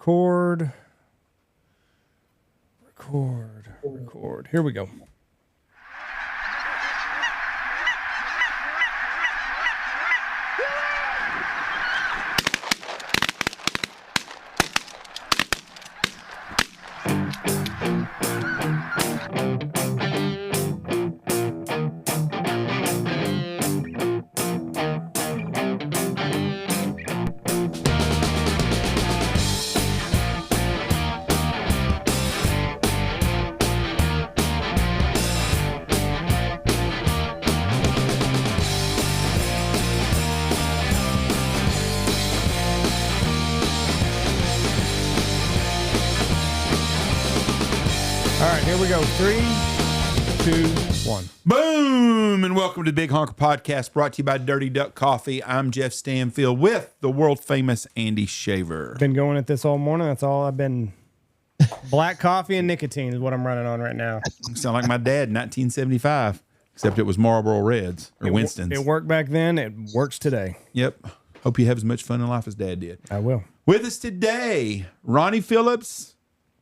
record. Here we go. All right, here we go. 3, 2, 1. Boom! And welcome to the Big Honker Podcast, brought to you by Dirty Duck Coffee. I'm Jeff Stanfield with the world famous Andy Shaver. Been going at this all morning. That's all I've been. Black coffee and nicotine is what I'm running on right now. Sound like my dad in 1975, except it was Marlboro Reds or Winston's. It worked back then. It works today. Yep. Hope you have as much fun in life as Dad did. I will. With us today, Ronnie Phillips.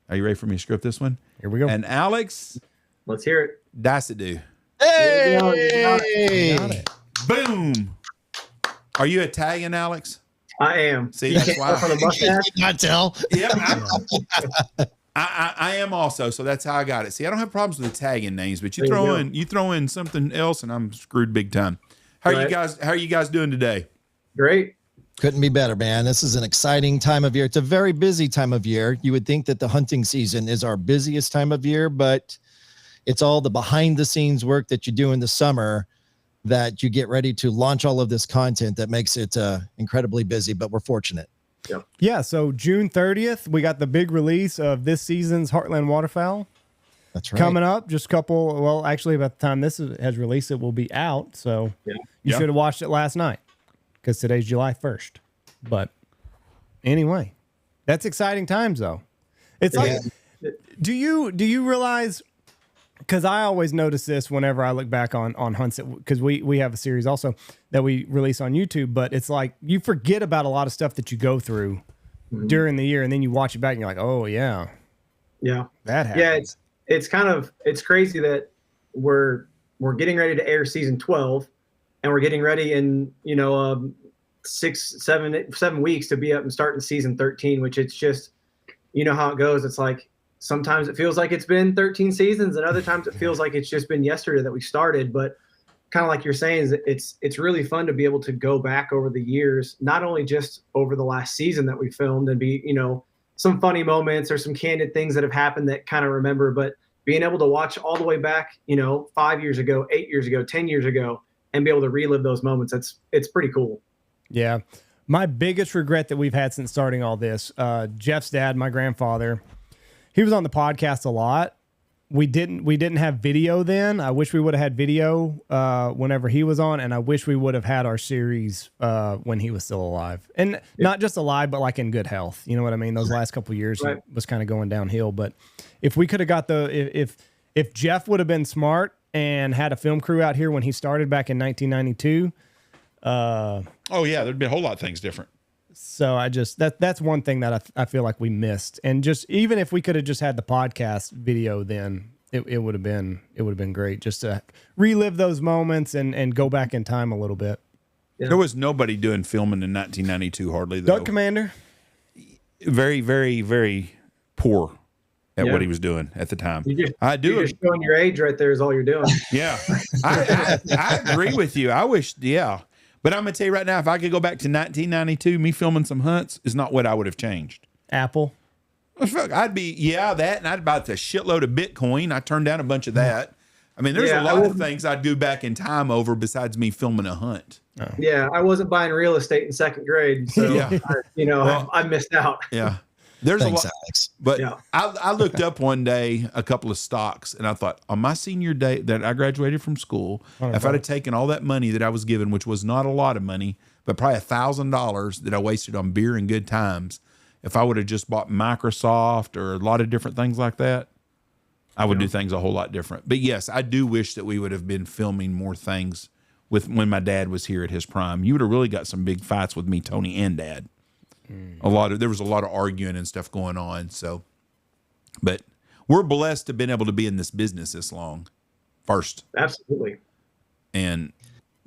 Are you ready for me to script this one? Here we go. And Alex. Let's hear it. Diecidue. Hey! Got it. Boom. Are you Italian, Alex? I am. See, that's why. On the mustache? Not tell. Yep. I am also, so that's how I got it. See, I don't have problems with Italian names, but you throw in something else, and I'm screwed big time. How are you guys doing today? Great. Couldn't be better, man. This is an exciting time of year. It's a very busy time of year. You would think that the hunting season is our busiest time of year, but it's all the behind the scenes work that you do in the summer that you get ready to launch all of this content that makes it incredibly busy, but we're fortunate. Yep. Yeah, so June 30th, we got the big release of this season's Heartland Waterfowl. That's right. Coming up, just a couple, well, actually, by the time this has released, it will be out. So you should have watched it last night because today's July 1st. But anyway, that's exciting times, though. It's like, do you realize, because I always notice this whenever I look back on hunts, because we have a series also that we release on YouTube, but it's like you forget about a lot of stuff that you go through during the year, and then you watch it back and you're like, oh, yeah. Yeah. That happens. Yeah, it's crazy that we're getting ready to air season 12, and we're getting ready in, 7 weeks to be up and starting season 13, which it's just, you know how it goes. It's like sometimes it feels like it's been 13 seasons, and other times it feels like it's just been yesterday that we started. But kind of like you're saying, it's really fun to be able to go back over the years, not only just over the last season that we filmed and be, some funny moments or some candid things that have happened that kind of remember, but being able to watch all the way back, 5 years ago, 8 years ago, 10 years ago, and be able to relive those moments. It's pretty cool. Yeah. My biggest regret that we've had since starting all this, Jeff's dad, my grandfather, he was on the podcast a lot. We didn't have video then. I wish we would have had video whenever he was on, and I wish we would have had our series when he was still alive. And not just alive, but like in good health. You know what I mean? Those last couple of years right. It was kind of going downhill. But if we could have got if Jeff would have been smart and had a film crew out here when he started back in 1992. Oh yeah, there'd be a whole lot of things different. So that's one thing that I feel like we missed. And just even if we could have just had the podcast video, then it would have been great just to relive those moments and go back in time a little bit. Yeah. There was nobody doing filming in 1992 hardly, though. Duck Commander, very, very, very poor at what he was doing at the time. You're just showing your age right there is all you're doing. Yeah, I agree with you. I wish, But I'm going to tell you right now, if I could go back to 1992, me filming some hunts is not what I would have changed. Apple. I'd be, that, and I'd buy a shitload of Bitcoin. I turned down a bunch of that. I mean, there's a lot of things I'd go back in time over besides me filming a hunt. Oh. Yeah, I wasn't buying real estate in second grade, so, I missed out. Yeah. There's Thanks, a lot, Alex. but I looked up one day a couple of stocks, and I thought on my senior day that I graduated from school, if I'd have taken all that money that I was given, which was not a lot of money, but probably $1,000 that I wasted on beer and good times, if I would have just bought Microsoft or a lot of different things like that, I would do things a whole lot different. But yes, I do wish that we would have been filming more things with when my dad was here at his prime. You would have really got some big fights with me, Tony, and Dad. There was a lot of arguing and stuff going on. So, but we're blessed to have been able to be in this business this long. First, absolutely, and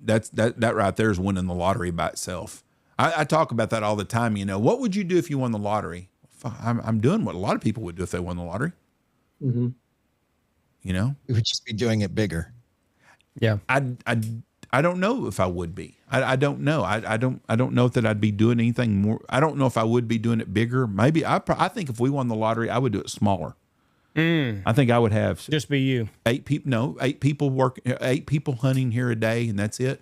that right there is winning the lottery by itself. I talk about that all the time. What would you do if you won the lottery? I'm doing what a lot of people would do if they won the lottery. Mm-hmm. We would just be doing it bigger. Yeah. I don't know if I would be. I don't know. I don't know that I'd be doing anything more. I don't know if I would be doing it bigger. Maybe I think if we won the lottery, I would do it smaller. I think I would have just be you. 8 people. No, 8 people working. 8 people hunting here a day, and that's it.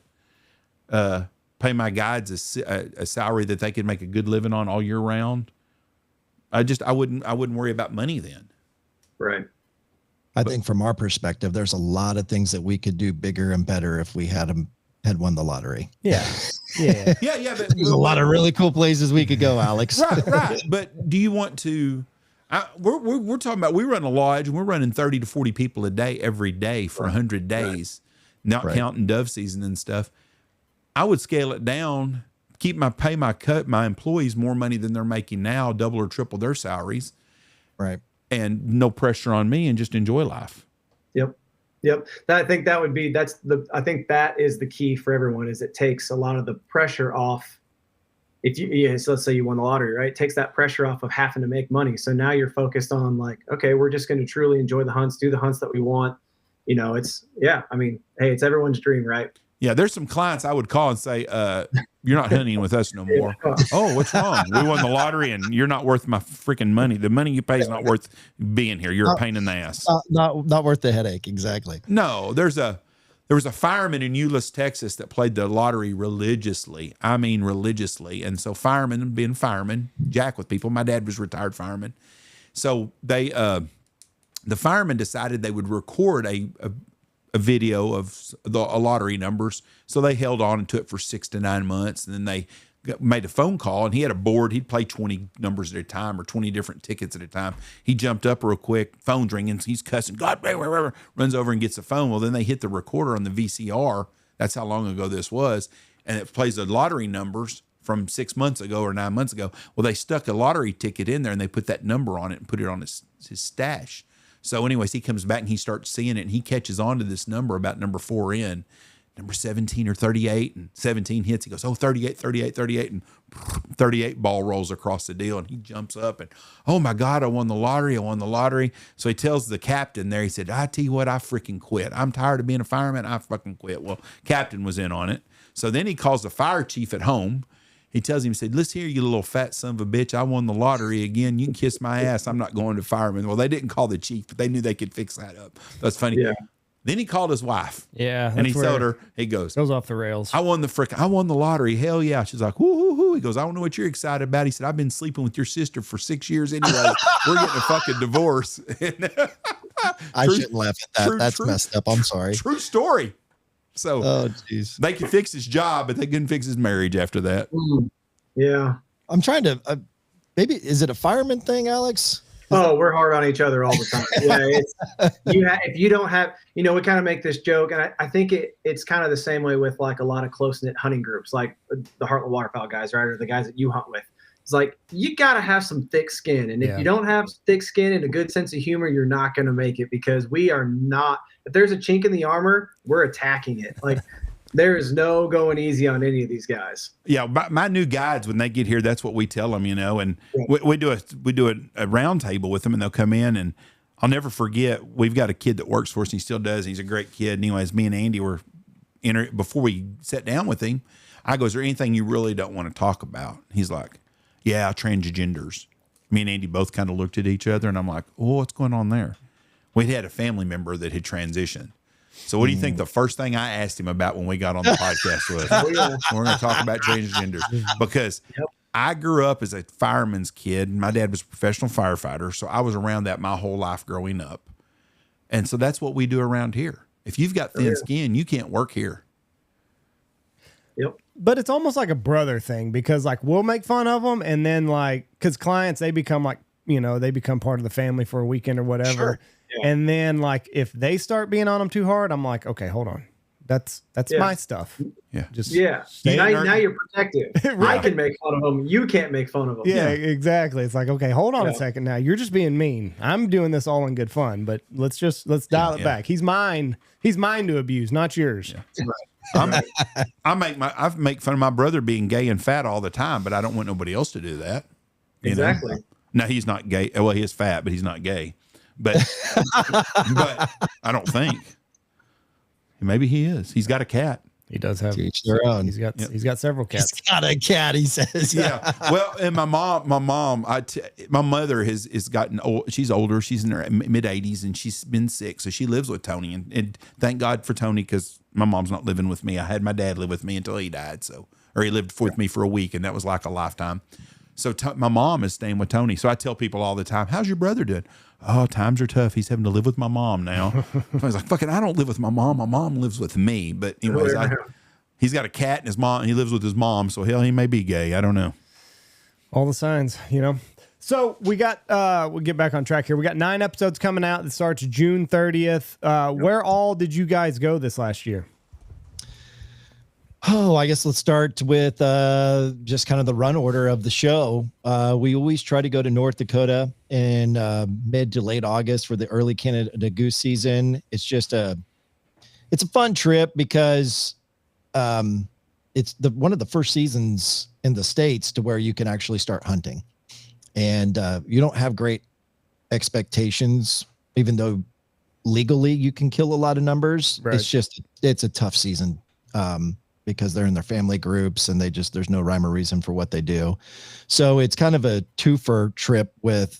Pay my guides a salary that they could make a good living on all year round. I wouldn't worry about money then. Right. I think from our perspective, there's a lot of things that we could do bigger and better if we had won the lottery. Yeah. Yeah. yeah. But there's a lot of really cool places we could go, Alex. Right. But do you want to? We're talking about, we run a lodge and we're running 30 to 40 people a day every day for 100 days, not counting dove season and stuff. I would scale it down, pay my employees more money than they're making now, double or triple their salaries. Right. And no pressure on me, and just enjoy life. Yep. I think I think that is the key for everyone, is it takes a lot of the pressure off. So let's say you won the lottery, right? It takes that pressure off of having to make money. So now you're focused on like, okay, we're just going to truly enjoy the hunts, do the hunts that we want. Hey, it's everyone's dream, right? Yeah, there's some clients I would call and say, you're not hunting with us no more. Oh, what's wrong? We won the lottery and you're not worth my freaking money. The money you pay is not worth being here. You're a pain in the ass. Not worth the headache. Exactly. No, there was a fireman in Euless, Texas that played the lottery religiously. I mean, religiously. And so firemen, being firemen, jack with people. My dad was a retired fireman. So the firemen decided they would record a video of a lottery numbers. So they held on to it for 6 to 9 months. And then they made a phone call, and he had a board. He'd play 20 numbers at a time or 20 different tickets at a time. He jumped up real quick, phone's ringing. He's cussing, God, runs over and gets the phone. Well, then they hit the recorder on the VCR. That's how long ago this was. And it plays the lottery numbers from 6 months ago or 9 months ago. Well, they stuck a lottery ticket in there and they put that number on it and put it on his stash. So anyways, he comes back and he starts seeing it, and he catches on to this number about number 4 in, number 17 or 38, and 17 hits. He goes, oh, 38, 38, 38, and 38 ball rolls across the deal. And he jumps up and, oh my God, I won the lottery. So he tells the captain there, he said, I tell you what, I freaking quit. I'm tired of being a fireman. I fucking quit. Well, captain was in on it. So then he calls the fire chief at home. He tells him, he said, listen here, you little fat son of a bitch. I won the lottery again. You can kiss my ass. I'm not going to fireman. Well, they didn't call the chief, but they knew they could fix that up. That's funny. Yeah. Then he called his wife. Yeah. And he told her, he goes off the rails. I won the lottery. Hell yeah. She's like, whoo, hoo, hoo. He goes, I don't know what you're excited about. He said, I've been sleeping with your sister for 6 years anyway. We're getting a fucking divorce. I shouldn't laugh at that. That's messed up. I'm sorry. True story. So they could fix his job, but they couldn't fix his marriage after that. Yeah. I'm trying to, maybe, is it a fireman thing, Alex? Oh, we're hard on each other all the time. Yeah, if you don't have, we kind of make this joke, and I think it's kind of the same way with like a lot of close-knit hunting groups, like the Heartland Waterfowl guys, right, or the guys that you hunt with. It's like, you got to have some thick skin, and if you don't have thick skin and a good sense of humor, you're not going to make it, because we are not, if there's a chink in the armor, we're attacking it. Like, there is no going easy on any of these guys. Yeah, my new guides, when they get here, that's what we tell them, and we do a round table with them, and they'll come in, and I'll never forget, we've got a kid that works for us, and he still does. He's a great kid. Anyways, me and Andy were before we sat down with him, I go, is there anything you really don't want to talk about? He's like, yeah, transgenders. Me and Andy both kind of looked at each other, and I'm like, oh, what's going on there? We had a family member that had transitioned. So what do you think the first thing I asked him about when we got on the podcast was? We're going to talk about transgender, because I grew up as a fireman's kid. My dad was a professional firefighter, so I was around that my whole life growing up. And so that's what we do around here. If you've got thin skin, you can't work here. Yep. But it's almost like a brother thing, because like we'll make fun of them, and then like, because clients, they become like, they become part of the family for a weekend or whatever. Sure. Yeah. And then like if they start being on them too hard, I'm like, okay, hold on. That's my stuff. Yeah. Now you're protective. Right. I can make fun of them. You can't make fun of them. Yeah, exactly. It's like, okay, hold on a second now. You're just being mean. I'm doing this all in good fun, but let's dial it back. He's mine to abuse, not yours. Yeah. I make fun of my brother being gay and fat all the time, but I don't want nobody else to do that. Exactly. No, he's not gay. Well, he is fat, but he's not gay. But but I don't think. Maybe he is. He's got a cat. He does have. Each their own. He's got several cats. He's got a cat. He says. Yeah. Well, and my mother has gotten old. She's older. She's in her mid 80s, and she's been sick, so she lives with Tony. And thank God for Tony, because my mom's not living with me. I had my dad live with me until he died. Or he lived with me for a week, and that was like a lifetime. So my mom is staying with Tony. So I tell people all the time, "How's your brother doing?" "Oh, times are tough. He's having to live with my mom now." I was like, "Fucking, I don't live with my mom. My mom lives with me." But anyways, he's got a cat and his mom. And he lives with his mom, so hell, he may be gay. I don't know. All the signs, So we got. We'll get back on track here. We got 9 episodes coming out. It starts June 30th. Where all did you guys go this last year? Oh, I guess let's start with just kind of the run order of the show. We always try to go to North Dakota in mid to late August for the early Canada goose season. It's just it's a fun trip because it's one of the first seasons in the States to where you can actually start hunting, and you don't have great expectations, even though legally you can kill a lot of numbers. Right. It's a tough season. Because they're in their family groups and there's no rhyme or reason for what they do. So it's kind of a twofer trip with,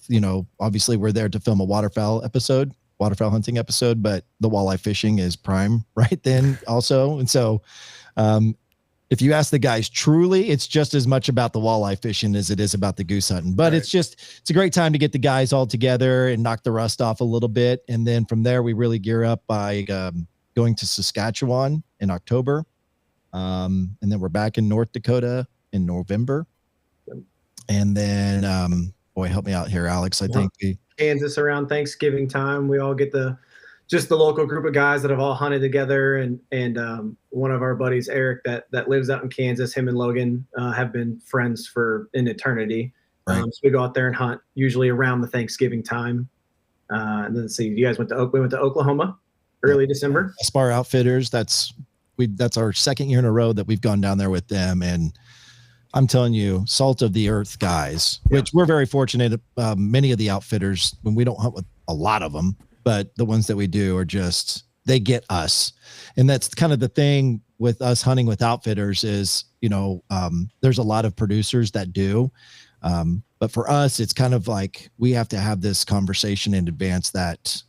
obviously we're there to film a waterfowl hunting episode, but the walleye fishing is prime right then also. And so if you ask the guys truly, it's just as much about the walleye fishing as it is about the goose hunting, but right. It's a great time to get the guys all together and knock the rust off a little bit. And then from there, we really gear up by going to Saskatchewan in October. And then we're back in North Dakota in November. And then, boy, help me out here, Alex. I think Kansas around Thanksgiving time. We all get the local group of guys that have all hunted together. And one of our buddies, Eric, that lives out in Kansas, him and Logan have been friends for an eternity. Right. So we go out there and hunt usually around the Thanksgiving time. And then see, you guys went to Oklahoma early December. Aspar Outfitters. That's our second year in a row that we've gone down there with them. And I'm telling you, salt of the earth guys, which we're very fortunate. Many of the outfitters, when we don't hunt with a lot of them, but the ones that we do are they get us. And that's kind of the thing with us hunting with outfitters is, there's a lot of producers that do. But for us, it's kind of like we have to have this conversation in advance that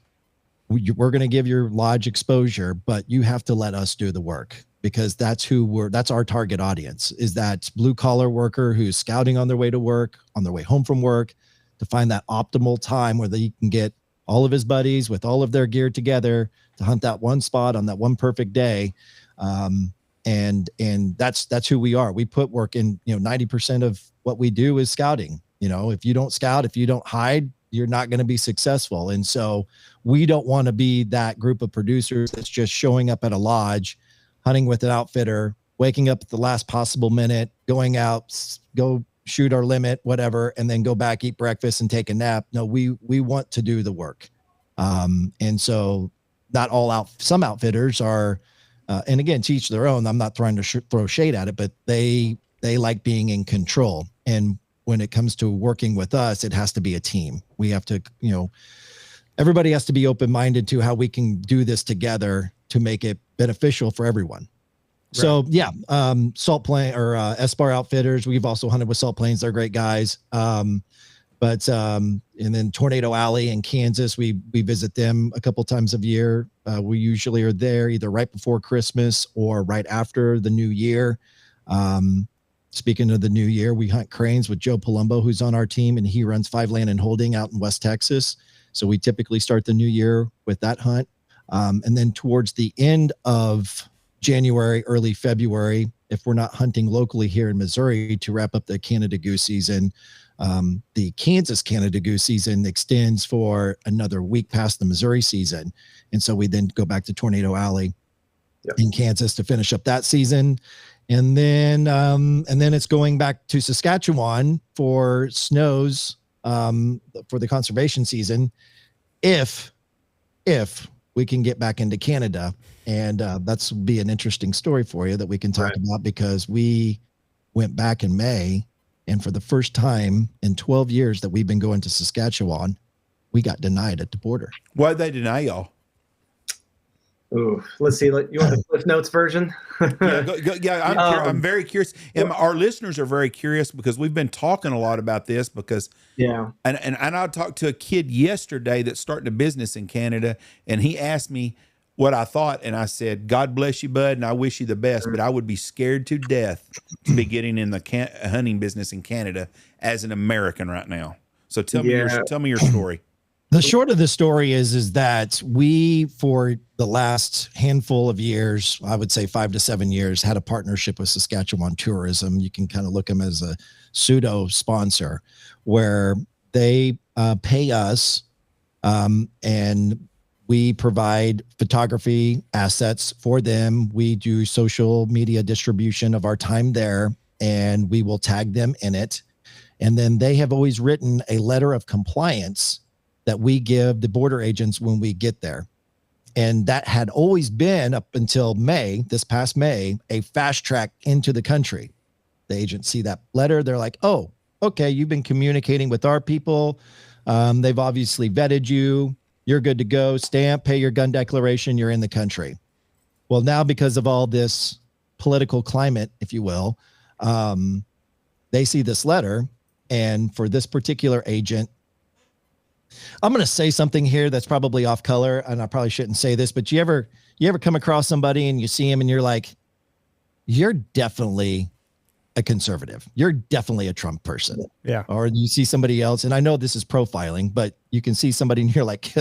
we're going to give your lodge exposure, but you have to let us do the work, because that's our target audience, is that blue collar worker who's scouting on their way to work, on their way home from work, to find that optimal time where they can get all of his buddies with all of their gear together to hunt that one spot on that one perfect day. And that's who we are. We put work in, 90% of what we do is scouting. If you don't scout, if you don't hide, you're not going to be successful. And so we don't want to be that group of producers that's just showing up at a lodge, hunting with an outfitter, waking up at the last possible minute, going out, go shoot our limit, whatever, and then go back, eat breakfast and take a nap. No, we want to do the work. And so not all some outfitters are, and again, to each their own. I'm not trying to throw shade at it, but they like being in control. And when it comes to working with us, it has to be a team. We have to, everybody has to be open-minded to how we can do this together to make it beneficial for everyone. Right. So yeah, Salt Plain or Aspar Outfitters. We've also hunted with Salt Plains. They're great guys. And then Tornado Alley in Kansas, we visit them a couple times a year. We usually are there either right before Christmas or right after the new year. Speaking of the new year, we hunt cranes with Joe Palumbo, who's on our team, and he runs 5 Land and Holding out in West Texas. So we typically start the new year with that hunt. And then towards the end of January, early February, if we're not hunting locally here in Missouri to wrap up the Canada goose season, the Kansas Canada goose season extends for another week past the Missouri season. And so we then go back to Tornado Alley in Kansas to finish up that season. And then it's going back to Saskatchewan for snows for the conservation season. If we can get back into Canada, and that's be an interesting story for you that we can talk about, because we went back in May, and for the first time in 12 years that we've been going to Saskatchewan, we got denied at the border. Why'd they deny y'all? Ooh, let's see. You want the Cliff Notes version? I'm very curious. And our listeners are very curious because we've been talking a lot about this because and I talked to a kid yesterday that's starting a business in Canada, and he asked me what I thought, and I said, God bless you, bud, and I wish you the best, but I would be scared to death to be getting in the hunting business in Canada as an American right now. So tell me your story. The short of the story is that we, for the last handful of years, I would say 5 to 7 years, had a partnership with Saskatchewan Tourism. You can kind of look them as a pseudo sponsor, where they pay us and we provide photography assets for them. We do social media distribution of our time there, and we will tag them in it. And then they have always written a letter of compliance that we give the border agents when we get there. And that had always been, up until May, this past May, a fast track into the country. The agents see that letter. They're like, oh, okay, you've been communicating with our people. They've obviously vetted you. You're good to go. Stamp, pay your gun declaration. You're in the country. Well, now because of all this political climate, if you will, they see this letter. And for this particular agent, I'm going to say something here that's probably off color, and I probably shouldn't say this, but you ever come across somebody and you see him and you're like, you're definitely a conservative. You're definitely a Trump person. Yeah. Or you see somebody else, and I know this is profiling, but you can see somebody and you're like,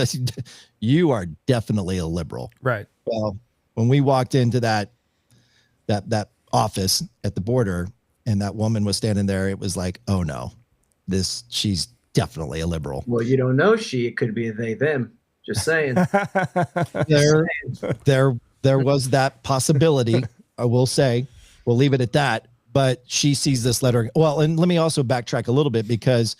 you are definitely a liberal. Right. Well, when we walked into that office at the border and that woman was standing there, it was like, oh no, she's definitely a liberal. Well, you don't know she. It could be they, them. Just saying. There was that possibility. I will say, we'll leave it at that. But she sees this letter. Well, and let me also backtrack a little bit, because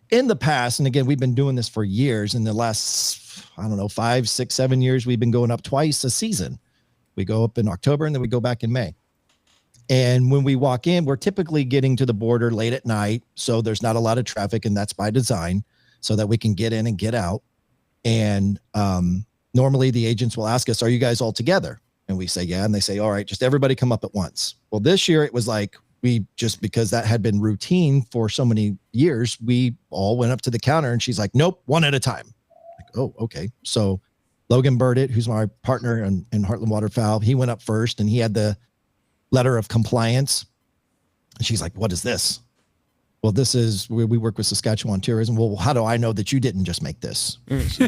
in the past, and again, we've been doing this for years. In the last, 5, 6, 7 years, we've been going up twice a season. We go up in October and then we go back in May. And when we walk in, we're typically getting to the border late at night. So there's not a lot of traffic, and that's by design so that we can get in and get out. And normally the agents will ask us, are you guys all together? And we say, yeah. And they say, all right, just everybody come up at once. Well, this year it was like, because that had been routine for so many years, we all went up to the counter, and she's like, nope, one at a time. Like, oh, okay. So Logan Burdett, who's my partner in Heartland Waterfowl, he went up first, and he had the letter of compliance. And she's like, what is this? Well, this is where we work with Saskatchewan Tourism. Well, how do I know that you didn't just make this? We've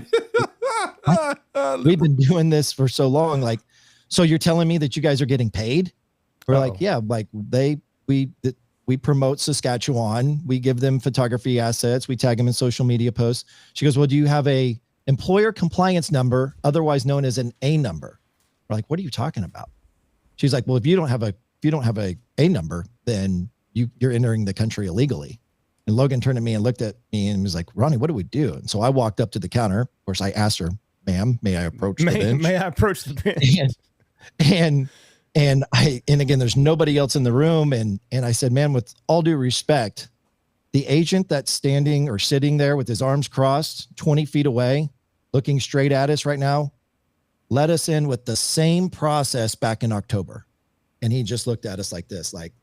been doing this for so long. Like, so you're telling me that you guys are getting paid? We're like, yeah, like we promote Saskatchewan. We give them photography assets. We tag them in social media posts. She goes, well, do you have a employer compliance number, otherwise known as an A number? We're like, what are you talking about? She's like, well, if you don't have a number, then you're entering the country illegally. And Logan turned at me and looked at me and was like, Ronnie, what do we do? And so I walked up to the counter. Of course, I asked her, ma'am, may I approach the bench? May I approach the bench? And again, there's nobody else in the room. And I said, man, with all due respect, the agent that's standing or sitting there with his arms crossed 20 feet away, looking straight at us right now, let us in with the same process back in October. And he just looked at us like this, like,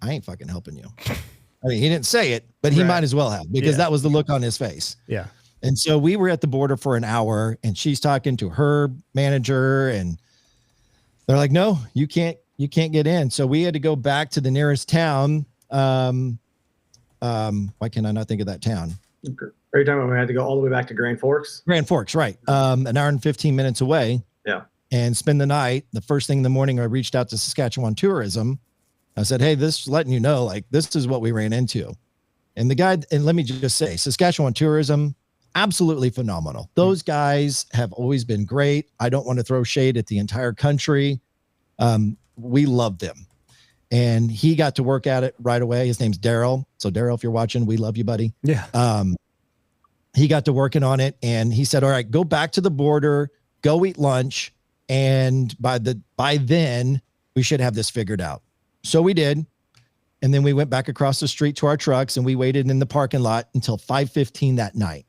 I ain't fucking helping you. I mean, he didn't say it, but he might as well have, because that was the look on his face. Yeah. And so we were at the border for an hour, and she's talking to her manager, and they're like, no, you can't get in. So we had to go back to the nearest town. Why can I not think of that town? Every time we had to go all the way back to Grand Forks. Grand Forks, right. An hour and 15 minutes away. Yeah. And spend the night. The first thing in the morning, I reached out to Saskatchewan Tourism. I said, hey, this letting you know, like, this is what we ran into. And the guy, and let me just say, Saskatchewan Tourism, absolutely phenomenal. Those guys have always been great. I don't want to throw shade at the entire country. We love them. And he got to work at it right away. His name's Daryl. So Daryl, if you're watching, we love you, buddy. Yeah. He got to working on it, and he said, all right, go back to the border, go eat lunch. And by then we should have this figured out. So we did. And then we went back across the street to our trucks and we waited in the parking lot until 5:15 that night.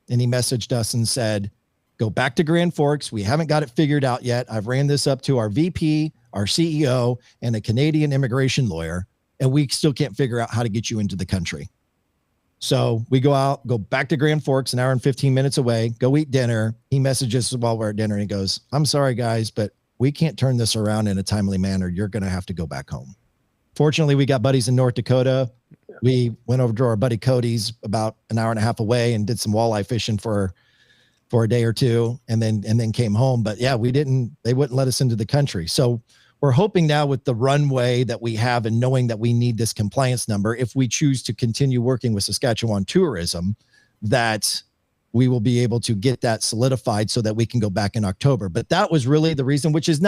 And he messaged us and said, go back to Grand Forks. We haven't got it figured out yet. I've ran this up to our VP, our CEO, and a Canadian immigration lawyer, and we still can't figure out how to get you into the country. So we go back to Grand Forks, an hour and 15 minutes away, go eat dinner. He messages while we're at dinner and he goes, I'm sorry, guys, but we can't turn this around in a timely manner. You're going to have to go back home. Fortunately, we got buddies in North Dakota. We went over to our buddy Cody's about an hour and a half away and did some walleye fishing for a day or two, and then came home. But yeah, they wouldn't let us into the country. So we're hoping now with the runway that we have and knowing that we need this compliance number, if we choose to continue working with Saskatchewan tourism, that we will be able to get that solidified so that we can go back in October. But that was really the reason, which is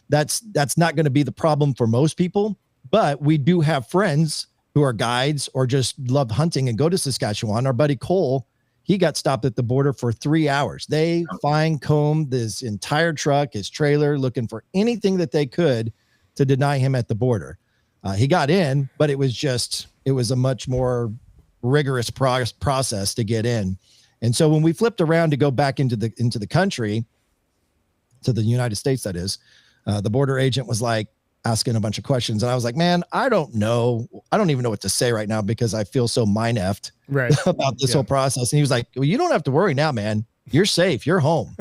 that's not going to be the problem for most people. But we do have friends who are guides or just love hunting and go to Saskatchewan. Our buddy Cole, he got stopped at the border for 3 hours. They fine-combed his entire truck, his trailer, looking for anything that they could to deny him at the border. He got in, but it was a much more rigorous process to get in. And so when we flipped around to go back into the country, to the United States, that is, the border agent was like asking a bunch of questions. And I was like, man, I don't know. I don't even know what to say right now because I feel so mind-effed about this whole process. And he was like, well, you don't have to worry now, man. You're safe. You're home.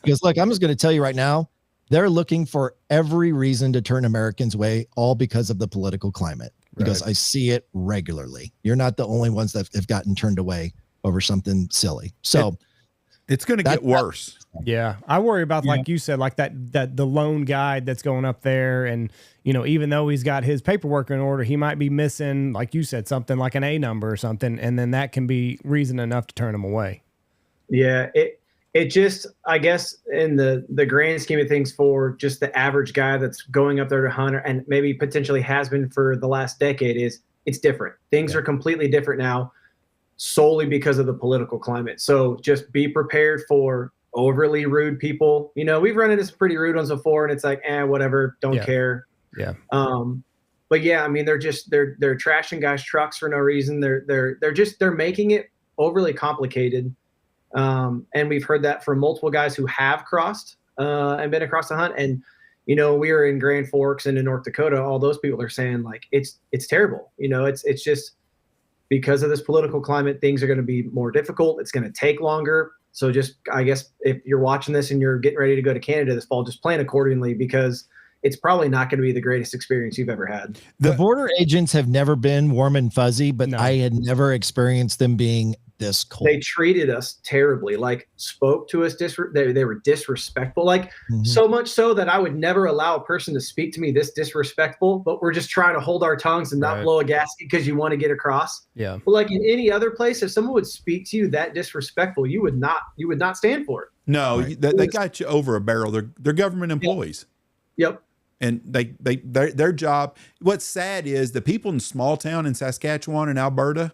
Because look, I'm just going to tell you right now, they're looking for every reason to turn Americans away, all because of the political climate, because I see it regularly. You're not the only ones that have gotten turned away over something silly. So it's going to get worse. Yeah. I worry about, like you said, like that the lone guide that's going up there. And, you know, even though he's got his paperwork in order, he might be missing, like you said, something like an A number or something. And then that can be reason enough to turn him away. Yeah. It just, I guess, in the grand scheme of things, for just the average guy that's going up there to hunt, and maybe potentially has been for the last decade, it's different. Things are completely different now, solely because of the political climate. So just be prepared for overly rude people. You know, we've run into some pretty rude ones before, and it's like, whatever, don't care. Yeah. But yeah, I mean, they're trashing guys' trucks for no reason. They're making it overly complicated. And we've heard that from multiple guys who have crossed and been across the hunt. And, you know, we were in Grand Forks and in North Dakota. All those people are saying, like, it's terrible. You know, it's just because of this political climate, things are going to be more difficult. It's going to take longer. So just, I guess, if you're watching this and you're getting ready to go to Canada this fall, just plan accordingly, because it's probably not going to be the greatest experience you've ever had. The border agents have never been warm and fuzzy, but I had never experienced them being this cold. They treated us terribly, like spoke to us. They were disrespectful, like so much so that I would never allow a person to speak to me this disrespectful, but we're just trying to hold our tongues and not blow a gasket because you want to get across. Yeah. But like in any other place, if someone would speak to you that disrespectful, you would not stand for it. No, they got you over a barrel. They're government employees. Yep. And their job. What's sad is the people in small town in Saskatchewan and Alberta,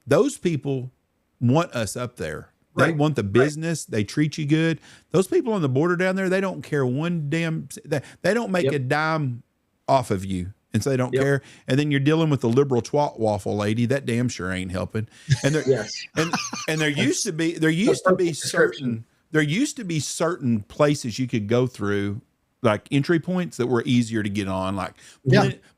those people want us up there. They want the business. They treat you good. Those people on the border down there, they don't care one damn. They don't make a dime off of you, and so they don't care. And then you're dealing with the liberal twat waffle lady. That damn sure ain't helping. And there used to be certain places you could go through, like entry points that were easier to get on, like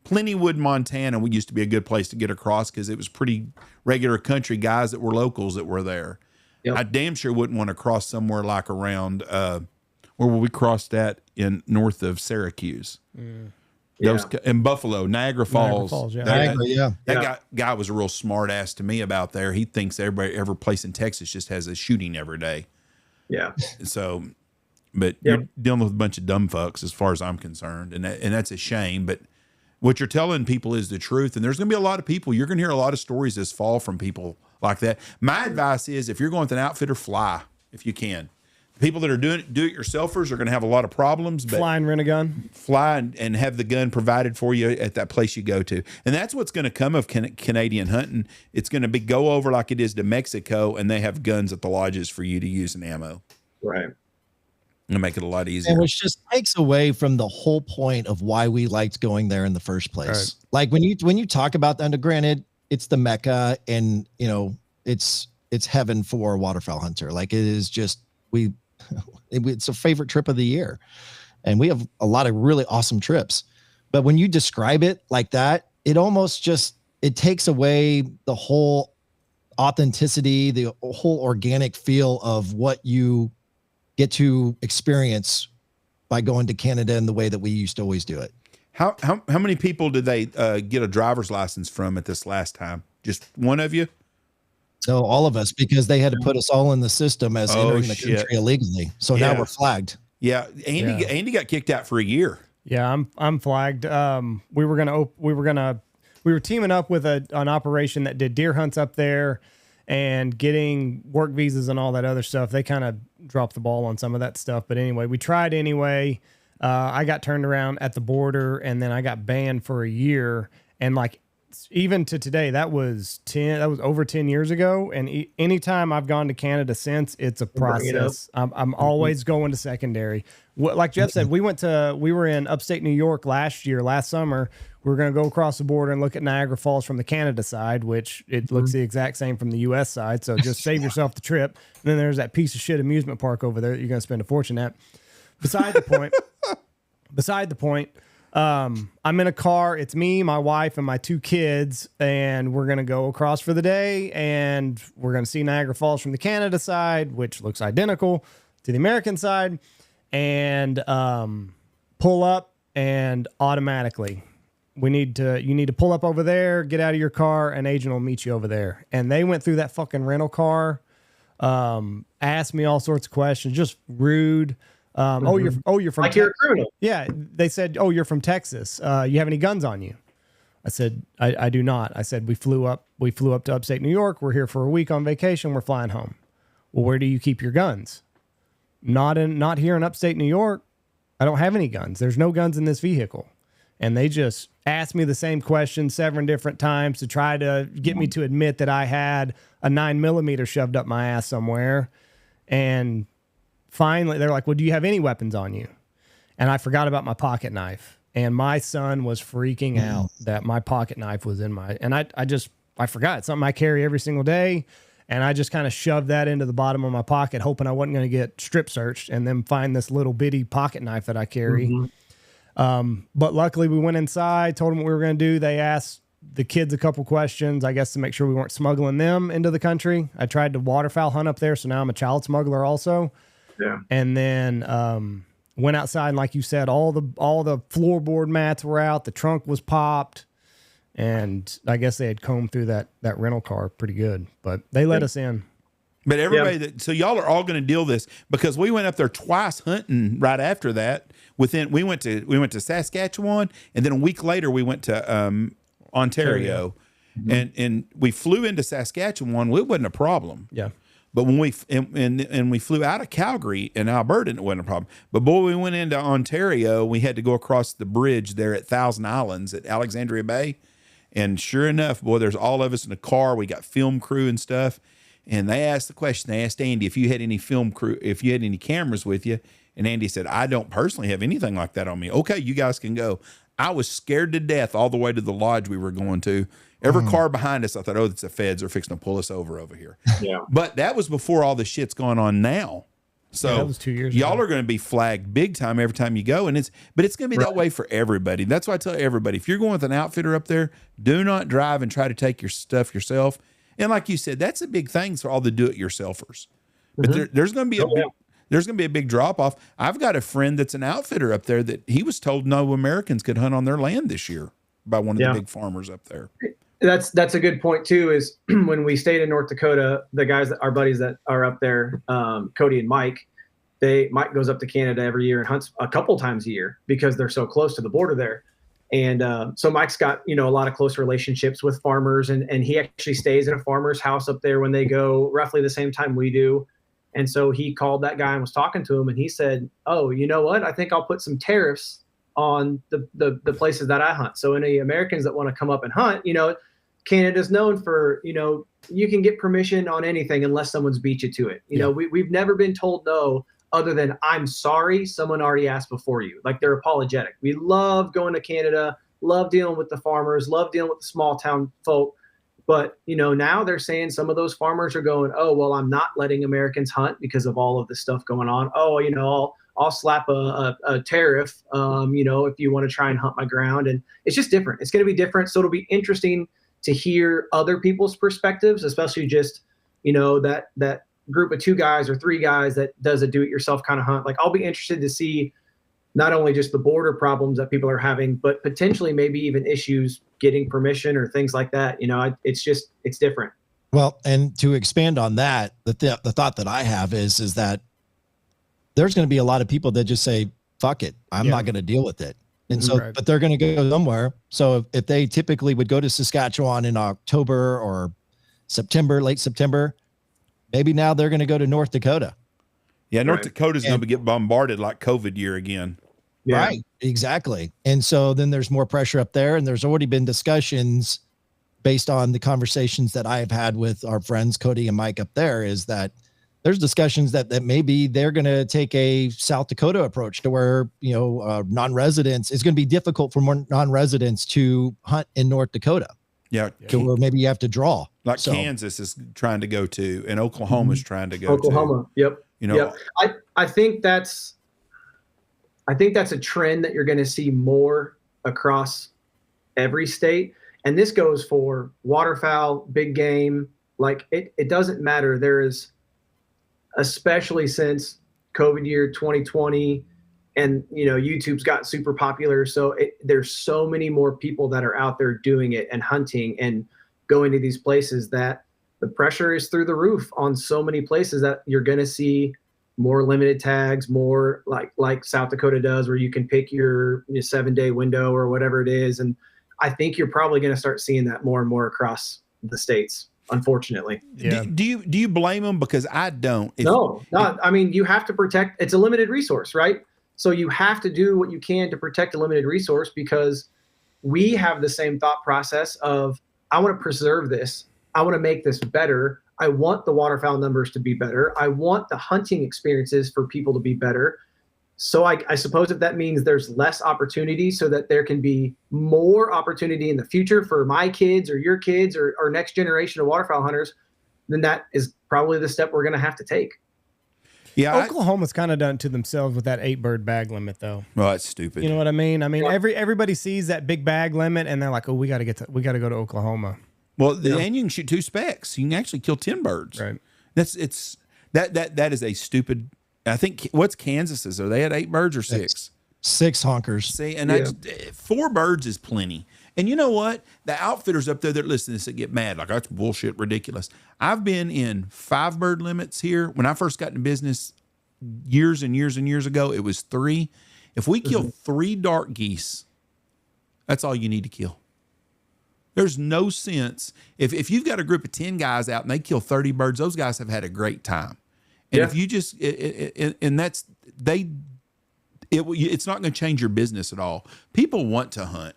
Plentywood, Montana. We used to be a good place to get across because it was pretty regular country guys that were locals that were there. Yep. I damn sure wouldn't want to cross somewhere like around where we crossed at in north of Syracuse. Those in Buffalo, Niagara Falls. That guy was a real smart ass to me about there. He thinks every place in Texas just has a shooting every day. Yeah. So. But you're dealing with a bunch of dumb fucks as far as I'm concerned. And that's a shame. But what you're telling people is the truth. And there's going to be a lot of people. You're going to hear a lot of stories this fall from people like that. My advice is if you're going with an outfitter, fly if you can. People that are doing do-it-yourselfers are going to have a lot of problems. But fly and rent a gun. Fly and have the gun provided for you at that place you go to. And that's what's going to come of Canadian hunting. It's going to be go over like it is to Mexico, and they have guns at the lodges for you to use and ammo. Right. And make it a lot easier. And which just takes away from the whole point of why we liked going there in the first place. Right. Like when you talk about that, granted, it's the Mecca, and it's heaven for a waterfowl hunter. Like it is just it's a favorite trip of the year, and we have a lot of really awesome trips. But when you describe it like that, it almost it takes away the whole authenticity, the whole organic feel of what you get to experience by going to Canada in the way that we used to always do it. How many people did they get a driver's license from at this last time? Just one of you? No, all of us, because they had to put us all in the system as entering the country illegally. So now we're flagged. Yeah, Andy got kicked out for a year. Yeah, I'm flagged. We were teaming up with an operation that did deer hunts up there and getting work visas and all that other stuff. They kind of dropped the ball on some of that stuff. But anyway, we tried anyway. I got turned around at the border, and then I got banned for a year. And like, even to today, that was over 10 years ago. And anytime I've gone to Canada since, it's a process. I'm always going to secondary. Like Jeff said, we were in upstate New York last summer. We were going to go across the border and look at Niagara Falls from the Canada side, which it looks the exact same from the U.S. side. So just save yourself the trip. And then there's that piece of shit amusement park over there that you're going to spend a fortune at. Beside the point. I'm in a car. It's me, my wife, and my 2 kids, and we're going to go across for the day, and we're going to see Niagara Falls from the Canada side, which looks identical to the American side, and pull up, and automatically you need to pull up over there, get out of your car, and agent will meet you over there. And they went through that fucking rental car, asked me all sorts of questions, just rude. You're from like you're a criminal. Yeah, they said, "Oh, you're from Texas. You have any guns on you?" I said, "I do not." I said, "We flew up to upstate New York. We're here for a week on vacation. We're flying home." "Well, where do you keep your guns?" Not here in upstate New York. I don't have any guns. There's no guns in this vehicle." And they just asked me the same question 7 different times to try to get me to admit that I had a 9mm shoved up my ass somewhere. And finally, they're like, "Well, do you have any weapons on you?" And I forgot about my pocket knife. And my son was freaking out that my pocket knife was in and I forgot. It's something I carry every single day. And I just kind of shoved that into the bottom of my pocket, hoping I wasn't going to get strip searched and then find this little bitty pocket knife that I carry. But luckily we went inside, told them what we were going to do. They asked the kids a couple questions, I guess, to make sure we weren't smuggling them into the country. I tried to waterfowl hunt up there, so now I'm a child smuggler also. Yeah. And then went outside, and like you said, all the floorboard mats were out, the trunk was popped, and I guess they had combed through that rental car pretty good, but they let us in. But everybody, so y'all are all going to deal this, because we went up there twice hunting right after that. We went to Saskatchewan, and then a week later we went to Ontario. And we flew into Saskatchewan. It wasn't a problem. Yeah. But when we flew out of Calgary and Alberta, it wasn't a problem. But boy, we went into Ontario. We had to go across the bridge there at Thousand Islands at Alexandria Bay. And sure enough, boy, there's all of us in a car. We got film crew and stuff. And they asked the question. They asked Andy if you had any film crew, if you had any cameras with you. And Andy said, "I don't personally have anything like that on me." "Okay, you guys can go." I was scared to death all the way to the lodge we were going to. Every car behind us, I thought, "Oh, it's the feds. They're fixing to pull us over here." Yeah. But that was before all the shit's going on now. So that was 2 years y'all ago. are going to be flagged big time every time you go. But it's going to be that way for everybody. That's why I tell everybody, if you're going with an outfitter up there, do not drive and try to take your stuff yourself. And like you said, that's a big thing for all the do-it-yourselfers. But there's going to be there's going to be a big drop off. I've got a friend that's an outfitter up there that he was told no Americans could hunt on their land this year by one of the big farmers up there. That's a good point too, is when we stayed in North Dakota, the guys our buddies that are up there, Cody and Mike goes up to Canada every year and hunts a couple times a year because they're so close to the border there. And so Mike's got, a lot of close relationships with farmers, and he actually stays in a farmer's house up there when they go roughly the same time we do. And so he called that guy and was talking to him, and he said, "Oh, you know what? I think I'll put some tariffs on the places that I hunt. So any Americans that want to come up and hunt, Canada's known for, you can get permission on anything unless someone's beat you to it. We've never been told no, other than I'm sorry, someone already asked before you." Like, they're apologetic. We love going to Canada, love dealing with the farmers, love dealing with the small town folk. But, now they're saying some of those farmers are going, "Oh, well, I'm not letting Americans hunt because of all of this stuff going on. Oh, I'll slap a tariff, if you want to try and hunt my ground." And it's just different. It's going to be different. So it'll be interesting to hear other people's perspectives, especially just, that group of 2 guys or 3 guys that does a do-it-yourself kind of hunt. Like, I'll be interested to see not only just the border problems that people are having, but potentially maybe even issues getting permission or things like that. It's different. Well, and to expand on that, the thought that I have is that there's going to be a lot of people that just say, "Fuck it, I'm not going to deal with it." And so, but they're going to go somewhere. So if they typically would go to Saskatchewan in October or September, late September, maybe now they're going to go to North Dakota. Yeah, North Dakota's going to get bombarded like COVID year again. Yeah. Right, exactly. And so then there's more pressure up there, and there's already been discussions based on the conversations that I've had with our friends Cody and Mike up there, is that there's discussions that maybe they're going to take a South Dakota approach to where, non-residents, it's going to be difficult for more non-residents to hunt in North Dakota. Yeah. Or maybe you have to draw. Like Kansas is trying to go to, and Oklahoma's trying to go Oklahoma. to. Yep. Yep. I think that's a trend that you're going to see more across every state. And this goes for waterfowl, big game. Like, it doesn't matter. There is, especially since COVID year 2020, and YouTube's got super popular. So there's so many more people that are out there doing it and hunting and going to these places, that the pressure is through the roof on so many places, that you're going to see more limited tags, more like South Dakota does, where you can pick your 7-day window or whatever it is. And I think you're probably going to start seeing that more and more across the states, unfortunately. Yeah. Do you blame them? Because I don't. No, I mean, you have to protect. It's a limited resource, right? So you have to do what you can to protect a limited resource, because we have the same thought process of, I want to preserve this. I want to make this better. I want the waterfowl numbers to be better. I want the hunting experiences for people to be better. So I suppose if that means there's less opportunity, so that there can be more opportunity in the future for my kids or your kids or next generation of waterfowl hunters, then that is probably the step we're going to have to take. Yeah, Oklahoma's kind of done to themselves with that 8-bird bag limit, though. Well, that's stupid. You know what I mean? Everybody sees that big bag limit, and they're like, "Oh, we got to go to Oklahoma." Well, and you can shoot 2 specs. You can actually kill 10 birds. Right. That is a stupid. I think, what's Kansas's? Are they at 8 birds or 6? 6 honkers. See, and 4 birds is plenty. And you know what? The outfitters up there that listen to this that get mad, like, that's bullshit, ridiculous. I've been in 5-bird limits here. When I first got into business years and years and years ago, it was 3. If we kill 3 dark geese, that's all you need to kill. There's no sense. If you've got a group of 10 guys out and they kill 30 birds, those guys have had a great time. And if you just, it's not going to change your business at all. People want to hunt.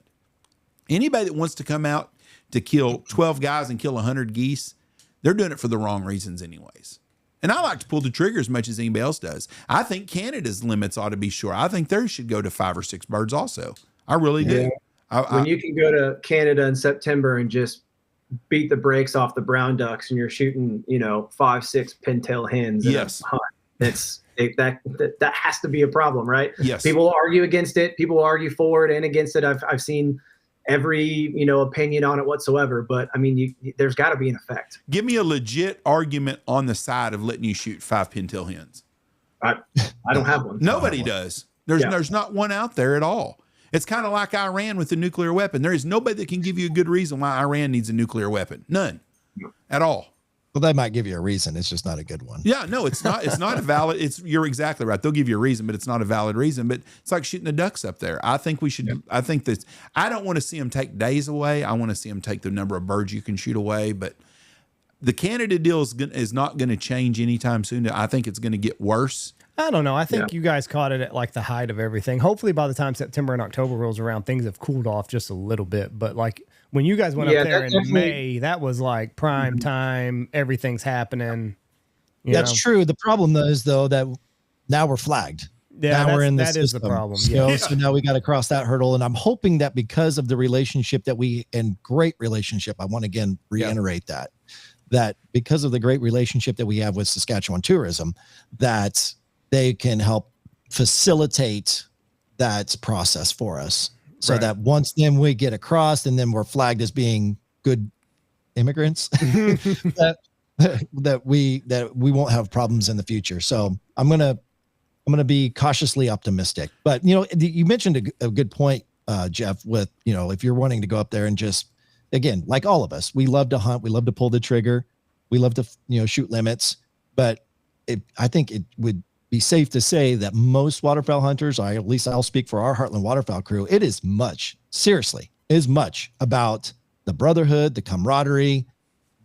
Anybody that wants to come out to kill 12 guys and kill 100 geese, they're doing it for the wrong reasons anyways. And I like to pull the trigger as much as anybody else does. I think Canada's limits ought to be short. I think theirs should go to 5 or 6 birds also. I really do. When you can go to Canada in September and just beat the brakes off the brown ducks, and you're shooting, 5, 6 pintail hens. Yes. That has to be a problem, right? Yes. People will argue against it. People will argue for it and against it. I've seen every, opinion on it whatsoever, but I mean, there's got to be an effect. Give me a legit argument on the side of letting you shoot 5 pintail hens. I don't have one. Nobody does. There's not one out there at all. It's kind of like Iran with the nuclear weapon. There is nobody that can give you a good reason why Iran needs a nuclear weapon. None at all. Well, that might give you a reason. It's just not a good one. Yeah, no, it's not. It's not a valid. You're exactly right. They'll give you a reason, but it's not a valid reason. But it's like shooting the ducks up there. I think we should. Yeah. I think that I don't want to see them take days away. I want to see them take the number of birds you can shoot away. But the Canada deal is not going to change anytime soon. I think it's going to get worse. I don't know. I think you guys caught it at like the height of everything. Hopefully, by the time September and October rolls around, things have cooled off just a little bit. But like, when you guys went up there in May, that was like prime time. Everything's happening. That's true. The problem is though that now we're flagged. Yeah, now we're in that is the problem. So now we got to cross that hurdle. And I'm hoping that because of the relationship great relationship, I want to again reiterate that because of the great relationship that we have with Saskatchewan tourism, that they can help facilitate that process for us. So that once then we get across and then we're flagged as being good immigrants, that we won't have problems in the future. So I'm gonna be cautiously optimistic. But you mentioned a good point, Jeff, with if you're wanting to go up there and just, again, like all of us, we love to hunt, we love to pull the trigger, we love to shoot limits. But I think it would be safe to say that most waterfowl hunters, at least I'll speak for our Heartland Waterfowl crew, it is much about the brotherhood, the camaraderie,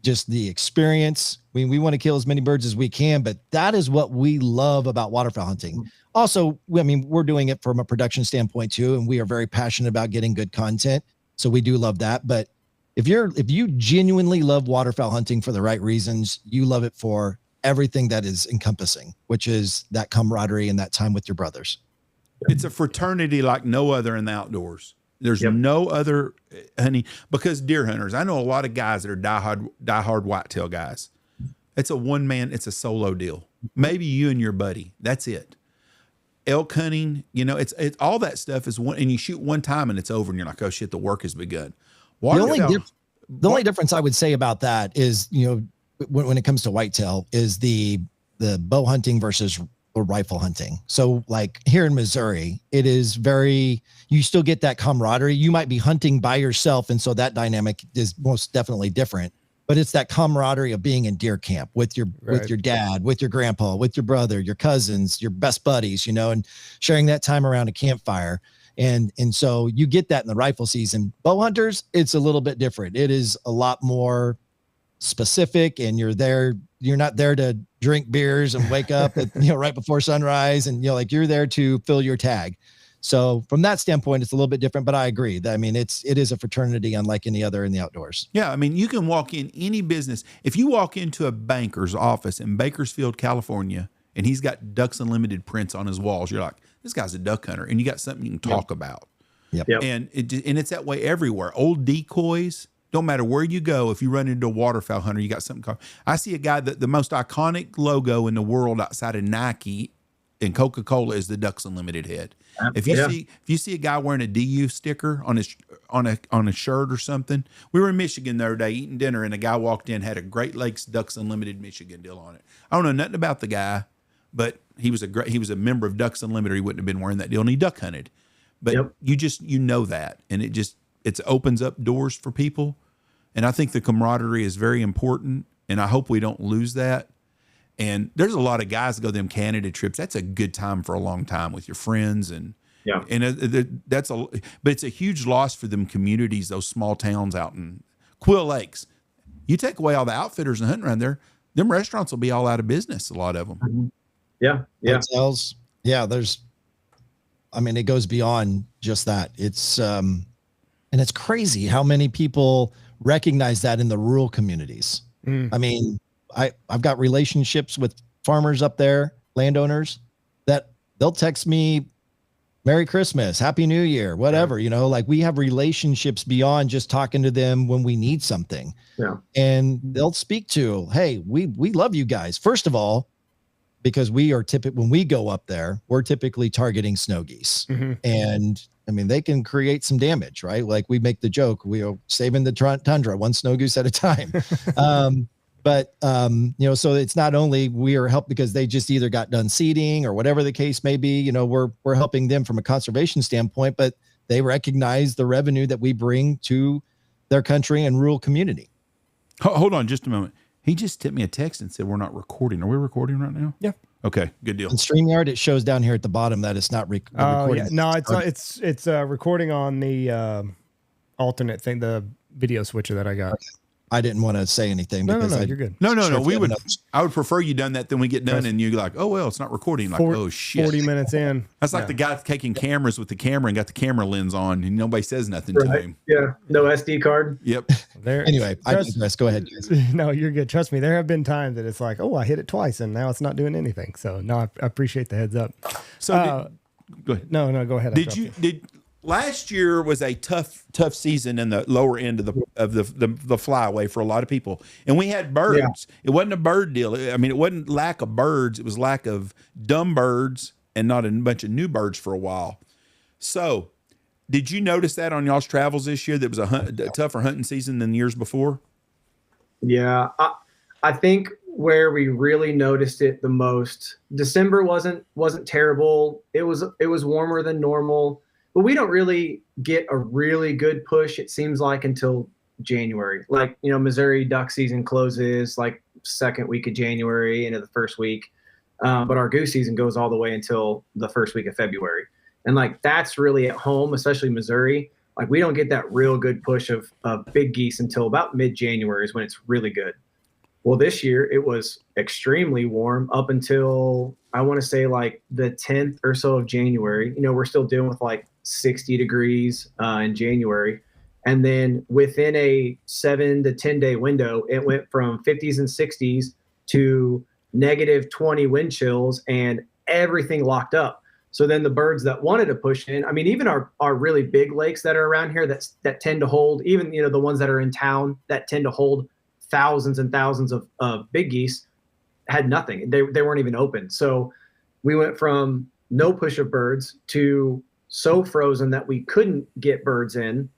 just the experience. I mean, we want to kill as many birds as we can, but that is what we love about waterfowl hunting. Also, I mean, we're doing it from a production standpoint too, and we are very passionate about getting good content. So we do love that. But if you genuinely love waterfowl hunting for the right reasons, you love it for everything that is encompassing, which is that camaraderie and that time with your brothers. It's a fraternity like no other in the outdoors. There's no other hunting, because deer hunters, I know a lot of guys that are diehard whitetail guys. It's it's a solo deal. Maybe you and your buddy, that's it. Elk hunting, it's all that stuff is one, and you shoot one time and it's over and you're like, oh shit, the work has begun. The only difference I would say about that is, when it comes to whitetail, is the bow hunting versus rifle hunting. So like here in Missouri, it is you still get that camaraderie. You might be hunting by yourself. And so that dynamic is most definitely different, but it's that camaraderie of being in deer camp with your dad, with your grandpa, with your brother, your cousins, your best buddies, and sharing that time around a campfire. And so you get that in the rifle season. Bow hunters, it's a little bit different. It is a lot more specific, and you're not there to drink beers and wake up at, right before sunrise. And, you're there to fill your tag. So from that standpoint, it's a little bit different, but I agree that, it is a fraternity unlike any other in the outdoors. Yeah. You can walk in any business. If you walk into a banker's office in Bakersfield, California, and he's got Ducks Unlimited prints on his walls, you're like, this guy's a duck hunter, and you got something you can talk about. Yep. And it's that way everywhere. Old decoys. Don't matter where you go, if you run into a waterfowl hunter, you got something called. I see a guy that the most iconic logo in the world outside of Nike and Coca-Cola is the Ducks Unlimited head. If you see a guy wearing a DU sticker on a shirt or something, we were in Michigan the other day eating dinner, and a guy walked in, had a Great Lakes Ducks Unlimited Michigan deal on it. I don't know nothing about the guy, but he was a member of Ducks Unlimited. He wouldn't have been wearing that deal, and he duck hunted. But you know that, and it opens up doors for people. And I think the camaraderie is very important, and I hope we don't lose that. And there's a lot of guys that go them Canada trips. That's a good time for a long time with your friends, but it's a huge loss for them communities, those small towns out in Quill Lakes. You take away all the outfitters and hunting around there, them restaurants will be all out of business. A lot of them. Mm-hmm. Yeah. Hotels. Yeah. It goes beyond just that. It's and it's crazy how many people recognize that in the rural communities. I've got relationships with farmers up there, landowners, that they'll text me Merry Christmas, Happy New Year, whatever, we have relationships beyond just talking to them when we need something. Yeah. And they'll speak to, hey, we love you guys. First of all, because when we go up there, we're typically targeting snow geese. Mm-hmm. And they can create some damage, right? Like we make the joke, we are saving the tundra one snow goose at a time. So it's not only we are helped because they just either got done seeding or whatever the case may be, we're helping them from a conservation standpoint, but they recognize the revenue that we bring to their country and rural community. Hold on just a moment. He just sent me a text and said we're not recording. Are we recording right now? Yeah. Okay, good deal. On StreamYard, it shows down here at the bottom that it's not recording. Yeah. No, it's recording on the alternate thing, the video switcher that I got. Okay. I didn't want to say anything because you're good. No. I would prefer you done that than we get done and you like, oh well, it's not recording. Like, oh shit. 40 minutes in. That's like the guy taking cameras with the camera and got the camera lens on and nobody says nothing to him. Yeah. No SD card. Yep. Anyway, I digress. Go ahead, guys. No, you're good. Trust me. There have been times that it's like, oh, I hit it twice and now it's not doing anything. So no, I appreciate the heads up. So go ahead. No, go ahead. Last year was a tough season in the lower end of the flyaway for a lot of people, and we had birds. Yeah. It wasn't a bird deal. I mean, it wasn't lack of birds. It was lack of dumb birds and not a bunch of new birds for a while. So, did you notice that on y'all's travels this year? That was a tougher hunting season than years before. Yeah, I think where we really noticed it the most, December wasn't terrible. It was warmer than normal. But we don't really get a really good push, it seems like, until January. Like, Missouri duck season closes like second week of January into the first week. But our goose season goes all the way until the first week of February. And like, that's really at home, especially Missouri. Like, we don't get that real good push of big geese until about mid-January is when it's really good. Well, this year it was extremely warm up until, I want to say, like the 10th or so of January. We're still dealing with like 60 degrees in January. And then within a 7 to 10 day window, it went from 50s and 60s to negative 20 wind chills and everything locked up. So then the birds that wanted to push in, I mean, even our really big lakes that are around here that tend to hold, even, the ones that are in town that tend to hold thousands and thousands of big geese, had nothing. They weren't even open. So we went from no push of birds to so frozen that we couldn't get birds in.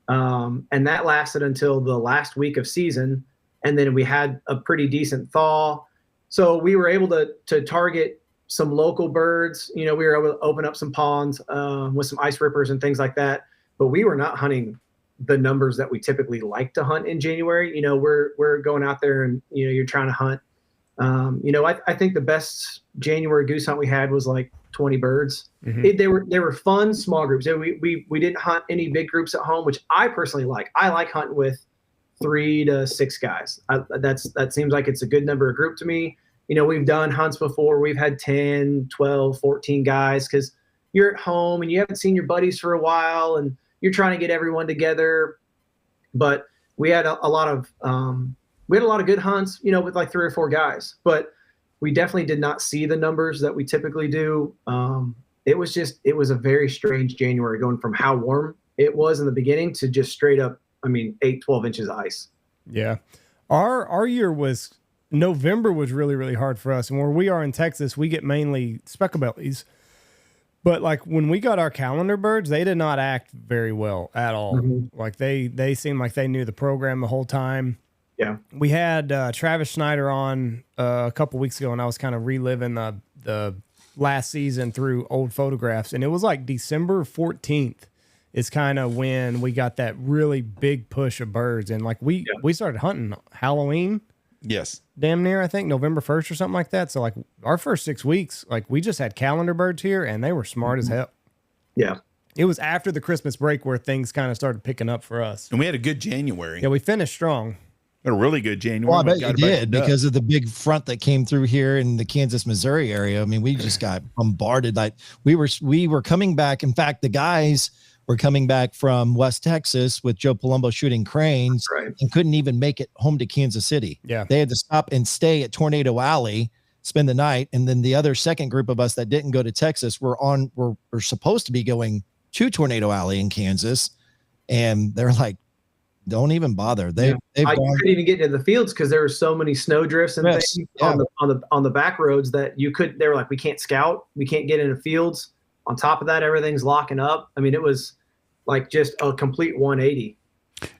And that lasted until the last week of season. And then we had a pretty decent thaw. So we were able to target some local birds. We were able to open up some ponds with some ice rippers and things like that. But we were not hunting the numbers that we typically like to hunt in January. We're going out there and, you're trying to hunt. I think the best January goose hunt we had was like 20 birds. Mm-hmm. They were fun, small groups. We didn't hunt any big groups at home, which I personally like. I like hunting with 3 to 6 guys. That seems like it's a good number of group to me. We've done hunts before. We've had 10, 12, 14 guys because you're at home and you haven't seen your buddies for a while and you're trying to get everyone together. But we had a lot of good hunts, with like 3 or 4 guys. But we definitely did not see the numbers that we typically do. It was a very strange January, going from how warm it was in the beginning to just straight up, 8, 12 inches of ice. Yeah. Our year was, November was really, really hard for us. And where we are in Texas, we get mainly specklebellies. But like when we got our calendar birds, they did not act very well at all. Mm-hmm. Like they seemed like they knew the program the whole time. Yeah. We had Travis Schneider on a couple weeks ago, and I was kind of reliving the last season through old photographs. And it was like December 14th is kind of when we got that really big push of birds. And like we started hunting Halloween. Yes. Damn near, I think November 1st or something like that. So like our first 6 weeks, like we just had calendar birds here and they were smart as hell. Yeah. It was after the Christmas break where things kind of started picking up for us. And we had a good January. Yeah, we finished strong. A really good January. Well, I bet you did because of the big front that came through here in the Kansas, Missouri area. I mean, we just got bombarded. Like we were coming back. In fact, the guys were coming back from West Texas with Joe Palumbo shooting cranes and couldn't even make it home to Kansas City. Yeah. They had to stop and stay at Tornado Alley, spend the night. And then the other second group of us that didn't go to Texas were supposed to be going to Tornado Alley in Kansas. And they're like, don't even bother. I couldn't even get into the fields because there were so many snow drifts and things on the back roads that they were like, we can't scout, we can't get into fields. On top of that, everything's locking up. I mean, it was like just a complete 180.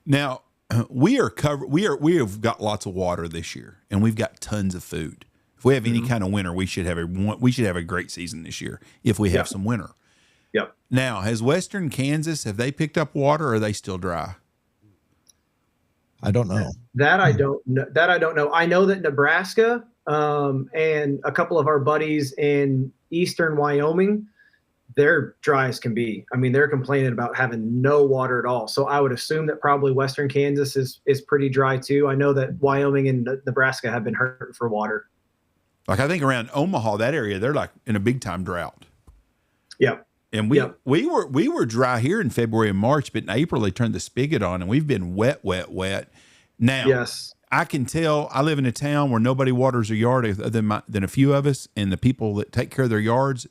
Now we are covered. We have got lots of water this year, and we've got tons of food. If we have any kind of winter, we should have a great season this year. If we have some winter. Yep. Now, has Western Kansas, have they picked up water or are they still dry? I don't know. That I don't know. That I don't know. I know that Nebraska and a couple of our buddies in eastern Wyoming, they're dry as can be. I mean, they're complaining about having no water at all. So I would assume that probably western Kansas is pretty dry too. I know that Wyoming and Nebraska have been hurt for water. Like I think around Omaha, that area, they're like in a big time drought. Yeah. And we were dry here in February and March, but in April they turned the spigot on, and we've been wet. Now, yes, I can tell. I live in a town where nobody waters a yard other than a few of us, and the people that take care of their yards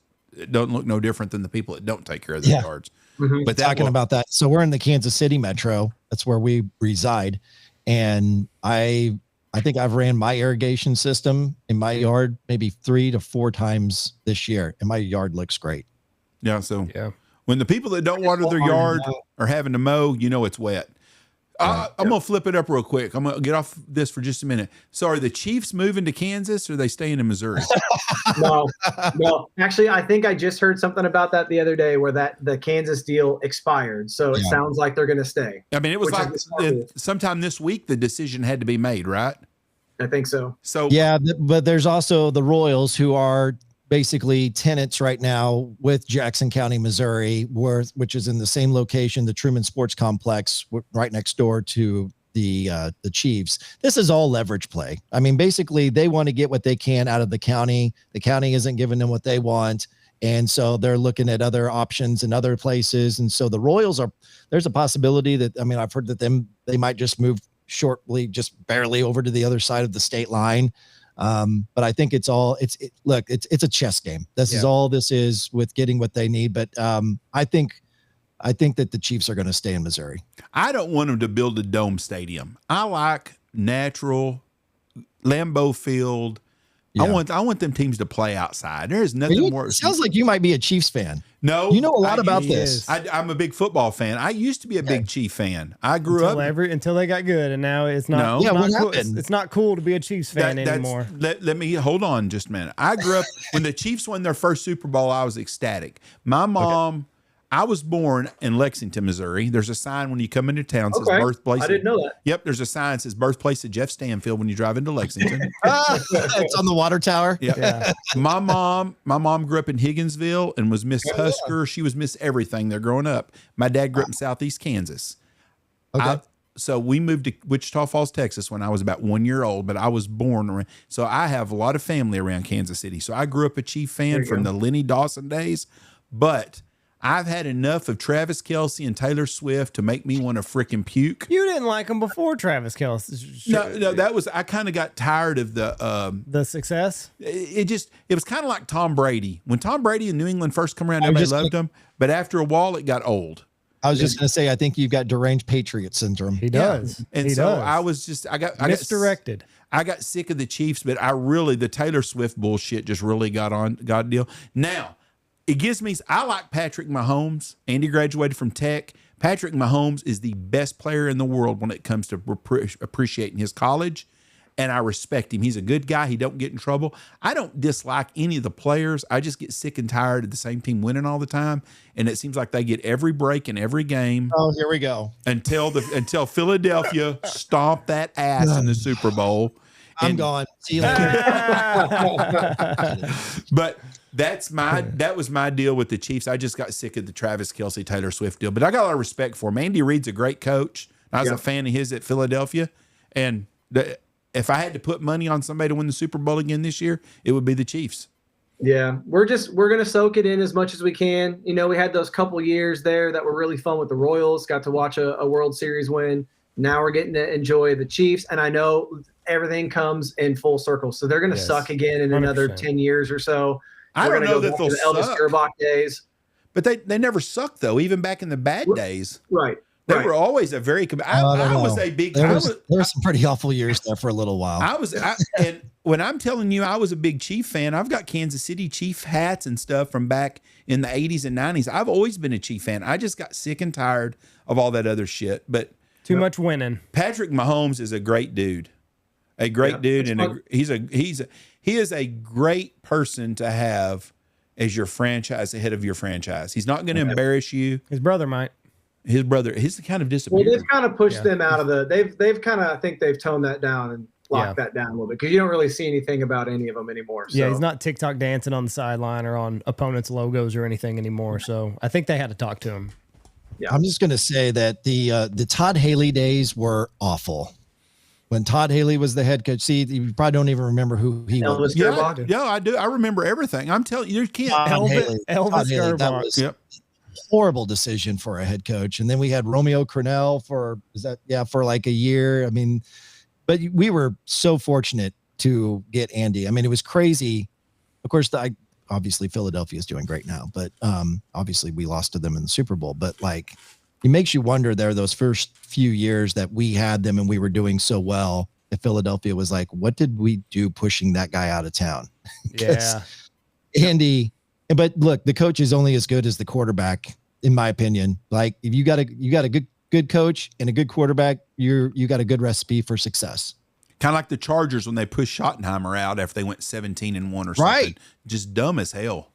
don't look no different than the people that don't take care of their yards. Mm-hmm. But talking about that, so we're in the Kansas City metro. That's where we reside, and I think I've ran my irrigation system in my yard maybe 3 to 4 times this year, and my yard looks great. Yeah. So when the people that don't water their yard are having to mow, it's wet. I'm going to flip it up real quick. I'm going to get off this for just a minute. So are the Chiefs moving to Kansas or are they staying in Missouri? No. Actually, I think I just heard something about that the other day where the Kansas deal expired. So it sounds like they're going to stay. I mean, it was like sometime this week the decision had to be made, right? I think so. So yeah, but there's also the Royals who are basically tenants right now with Jackson County, Missouri, which is in the same location, the Truman Sports Complex, right next door to the Chiefs. This is all leverage play. I mean, basically, they want to get what they can out of the county. The county isn't giving them what they want, and so they're looking at other options in other places. And so the Royals there's a possibility that, I mean, I've heard that they might just move shortly, just barely over to the other side of the state line. But I think it's a chess game. This is all this is with getting what they need. But I think that the Chiefs are going to stay in Missouri. I don't want them to build a dome stadium. I like natural Lambeau Field. Yeah. I want them teams to play outside. There is nothing more. It sounds like you might be a Chiefs fan. No, you know a lot about this. I'm a big football fan. I used to be a big Chief fan. I grew up until they got good, and now it's not. No. What happened? It's not cool to be a Chiefs fan anymore. Let me hold on just a minute. I grew up when the Chiefs won their first Super Bowl. I was ecstatic. My mom. I was born in Lexington, Missouri. There's a sign when you come into town that says birthplace. I didn't know that. Yep, there's a sign that says birthplace of Jeff Stanfield when you drive into Lexington. It's on the water tower. Yep. Yeah. My mom grew up in Higginsville and was Miss Husker. She was Miss everything there growing up. My dad grew up in Southeast Kansas. Okay. So we moved to Wichita Falls, Texas when I was about 1 year old, but I was born around. So I have a lot of family around Kansas City. So I grew up a Chief fan from the Lenny Dawson days, but I've had enough of Travis Kelce and Taylor Swift to make me want to freaking puke. You didn't like them before Travis Kelce. No, that was, I kind of got tired of the success. It was kind of like Tom Brady. When Tom Brady in New England first come around, everybody loved him, but after a while it got old. I was just going to say, I think you've got deranged patriot syndrome. He does. Yeah. And I got misdirected. I got sick of the Chiefs, but the Taylor Swift bullshit just really got a deal. Now, it gives me, I like Patrick Mahomes. Andy graduated from Tech. Patrick Mahomes is the best player in the world when it comes to appreciating his college, and I respect him. He's a good guy. He don't get in trouble. I don't dislike any of the players. I just get sick and tired of the same team winning all the time, and it seems like they get every break in every game. Oh, here we go. Until Philadelphia stomped that ass in the Super Bowl. I'm gone. See you later. But that was my deal with the Chiefs. I just got sick of the Travis Kelce, Taylor Swift deal, but I got a lot of respect for him. Andy Reid's a great coach. I was a fan of his at Philadelphia. And if I had to put money on somebody to win the Super Bowl again this year, it would be the Chiefs. Yeah, we're going to soak it in as much as we can. We had those couple years there that were really fun with the Royals, got to watch a World Series win. Now we're getting to enjoy the Chiefs. And I know everything comes in full circle. So they're going to suck again in 100%. Another 10 years or so. I don't know that they'll the Elvis Gerbach days. But they never sucked, though, even back in the bad days. Right. They were always a very I was a big there were some pretty awful years there for a little while. And when I'm telling you I was a big Chief fan, I've got Kansas City Chief hats and stuff from back in the 80s and 90s. I've always been a Chief fan. I just got sick and tired of all that other shit. But too much winning. Patrick Mahomes is a great dude. A great dude, and he is a great person to have as your franchise, the head of your franchise. He's not going to embarrass you. His brother might. His brother, he's kind of Well, disappeared. they've kind of pushed them out of the. They've kind of, I think they've toned that down and locked that down a little bit, because you don't really see anything about any of them anymore. So. Yeah, he's not TikTok dancing on the sideline or on opponents' logos or anything anymore. So I think they had to talk to him. Yeah. I'm just going to say that the Todd Haley days were awful. When Todd Haley was the head coach, see, you probably don't even remember who he was. Yeah, I do. I remember everything. I'm telling you, you can't. Elvis Gerbach. Yep. Horrible decision for a head coach. And then we had Romeo Crennel for like a year. I mean, but we were so fortunate to get Andy. I mean, it was crazy. Of course, obviously Philadelphia is doing great now, but obviously we lost to them in the Super Bowl. But like, it makes you wonder there, those first few years that we had them and we were doing so well, that Philadelphia was like, what did we do pushing that guy out of town? Yeah. Andy, but look, the coach is only as good as the quarterback, in my opinion. Like, if you got a good coach and a good quarterback, you got a good recipe for success. Kind of like the Chargers when they pushed Schottenheimer out after they went 17-1 or something. Right. Just dumb as hell.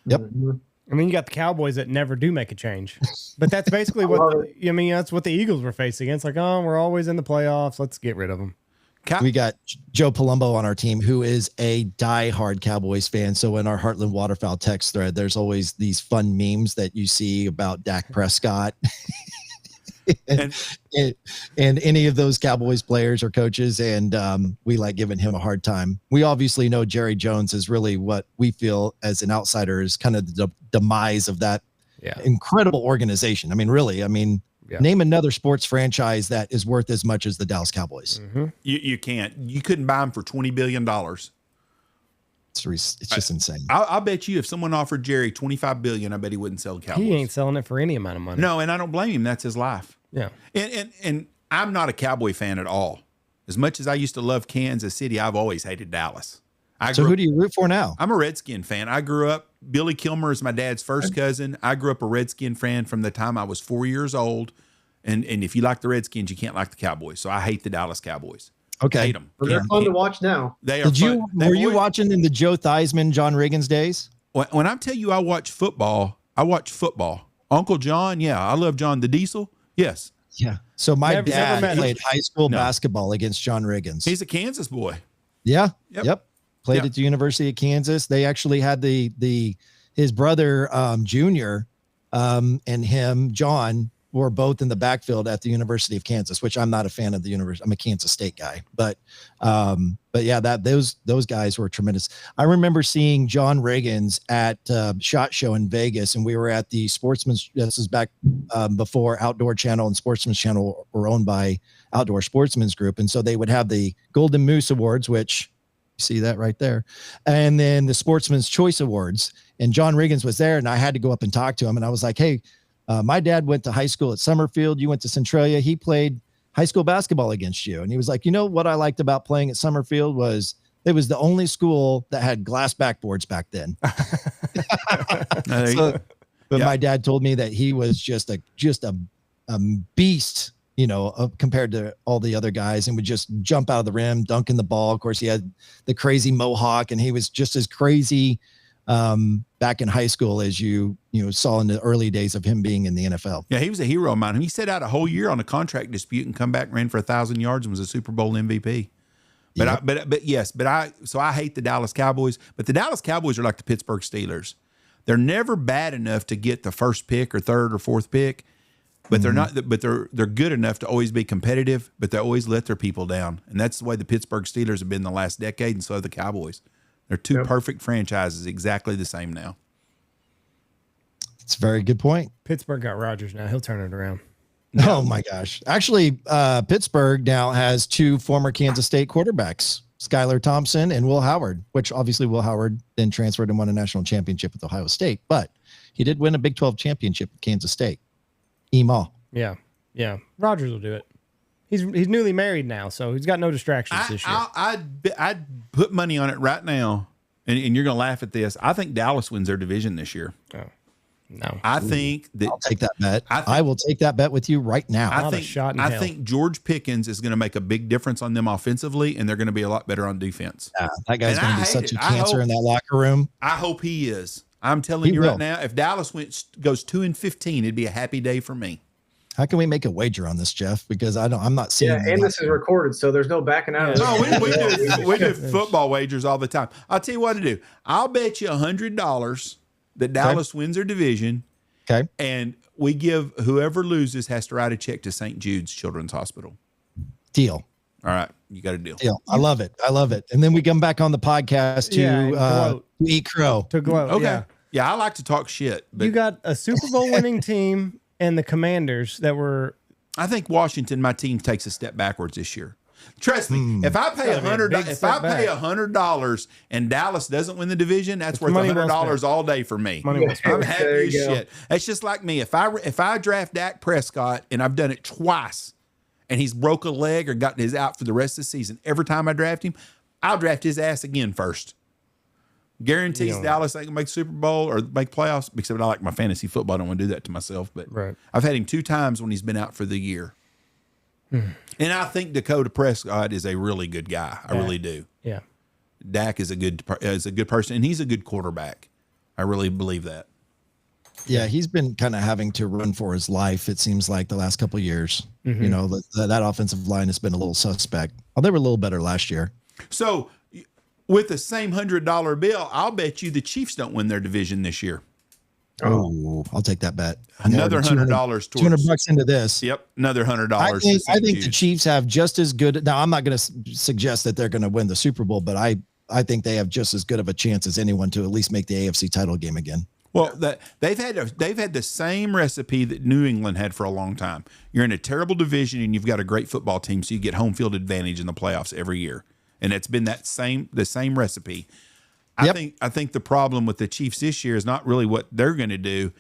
Yep. I mean, you got the Cowboys that never do make a change, but that's basically that's what the Eagles were facing. It's like, oh, we're always in the playoffs. Let's get rid of them. We got Joe Palumbo on our team, who is a diehard Cowboys fan. So in our Heartland Waterfowl text thread, there's always these fun memes that you see about Dak Prescott and any of those Cowboys players or coaches. And we like giving him a hard time. We obviously know Jerry Jones is really what we feel as an outsider is kind of the demise of that incredible organization. I mean, really, name another sports franchise that is worth as much as the Dallas Cowboys. Mm-hmm. You can't. You couldn't buy them for $20 billion. It's just insane. I'll bet you if someone offered Jerry $25 billion, I bet he wouldn't sell the Cowboys. He ain't selling it for any amount of money. No, and I don't blame him. That's his life. Yeah. And I'm not a Cowboy fan at all. As much as I used to love Kansas City, I've always hated Dallas. So who do you root for now? I'm a Redskin fan. I grew up, Billy Kilmer is my dad's first cousin. I grew up a Redskin fan from the time I was 4 years old. And if you like the Redskins, you can't like the Cowboys. So I hate the Dallas Cowboys. Okay. I hate them. Well, they're fun to watch now. They are fun. Were you watching in the Joe Theismann, John Riggins days? When I tell you I watch football. Uncle John, yeah. I love John the Diesel. Yes. Yeah. So my dad played high school basketball against John Riggins. He's a Kansas boy. Yeah. Yep. Played at the University of Kansas. They actually had his brother Junior and him, John, were both in the backfield at the University of Kansas, which I'm not a fan of the university. I'm a Kansas State guy, but yeah, those guys were tremendous. I remember seeing John Riggins at SHOT Show in Vegas, and we were at the Sportsman's. This is back before Outdoor Channel and Sportsman's Channel were owned by Outdoor Sportsman's Group, and so they would have the Golden Moose Awards, which you see that right there, and then the Sportsman's Choice Awards. And John Riggins was there, and I had to go up and talk to him, and I was like, hey. My dad went to high school at Summerfield. You went to Centralia. He played high school basketball against you. And he was like, you know what I liked about playing at Summerfield was it was the only school that had glass backboards back then. My dad told me that he was just a beast, compared to all the other guys, and would just jump out of the rim, dunking the ball. Of course, he had the crazy mohawk, and he was just as crazy back in high school as you saw in the early days of him being in the NFL. Yeah, he was a hero of mine. He sat out a whole year on a contract dispute and come back, ran for 1,000 yards and was a Super Bowl MVP. So I hate the Dallas Cowboys, but the Dallas Cowboys are like the Pittsburgh Steelers. They're never bad enough to get the first pick or third or fourth pick, but they're not. But they're good enough to always be competitive. But they always let their people down, and that's the way the Pittsburgh Steelers have been the last decade, and so have the Cowboys. They're two perfect franchises, exactly the same now. It's a very good point. Pittsburgh got Rodgers now. He'll turn it around. Oh my gosh. Actually, Pittsburgh now has two former Kansas State quarterbacks, Skylar Thompson and Will Howard, which obviously Will Howard then transferred and won a national championship with Ohio State, but he did win a Big 12 championship with Kansas State. Emaw. Yeah. Yeah. Rodgers will do it. He's newly married now, so he's got no distractions this year. I'd put money on it right now, and you're going to laugh at this. I think Dallas wins their division this year. Oh, no. I think that I'll take that bet. I will take that bet with you right now. I think George Pickens is going to make a big difference on them offensively, and they're going to be a lot better on defense. Yeah, that guy's going to be such a cancer in that locker room. I hope he is. I'm telling you right now, if Dallas goes 2-15, it'd be a happy day for me. How can we make a wager on this, Jeff? Because I'm not seeing. Yeah, and this is recorded, so there's no backing out of No, this. we do football wagers all the time. I'll tell you what to do. I'll bet you $100 that Dallas wins their division. Okay. And we give whoever loses has to write a check to St. Jude's Children's Hospital. Deal. All right, you got a deal. I love it. And then we come back on the podcast to eat crow. To gloat. Okay. Yeah, I like to talk shit. But you got a Super Bowl winning team and the Commanders that were. I think Washington, my team, takes a step backwards this year. Trust me, if I pay $100 and Dallas doesn't win the division, that's worth $100 all day for me. I'm happy as shit. It's just like me. If I draft Dak Prescott, and I've done it twice, and he's broke a leg or gotten his out for the rest of the season, every time I draft him, I'll draft his ass again first. Guarantees Dallas ain't gonna make Super Bowl or make playoffs, except I like my fantasy football. I don't want to do that to myself, but I've had him 2 times when he's been out for the year. And I think Dakota Prescott is a really good guy. I really do. Yeah. Dak is a good person, and he's a good quarterback. I really believe that. Yeah, he's been kind of having to run for his life, it seems like, the last couple of years. You know, that offensive line has been a little suspect. Oh, they were a little better last year. So with the same $100 bill, I'll bet you the Chiefs don't win their division this year. Oh, I'll take that bet. Another $100 towards $200 into this. Yep, another $100. I think the Chiefs have just as good. Now, I'm not going to suggest that they're going to win the Super Bowl, but I think they have just as good of a chance as anyone to at least make the AFC title game again. Well, they've had the same recipe that New England had for a long time. You're in a terrible division and you've got a great football team, so you get home field advantage in the playoffs every year, and it's been the same recipe. I think the problem with the Chiefs this year is not really what they're going to do.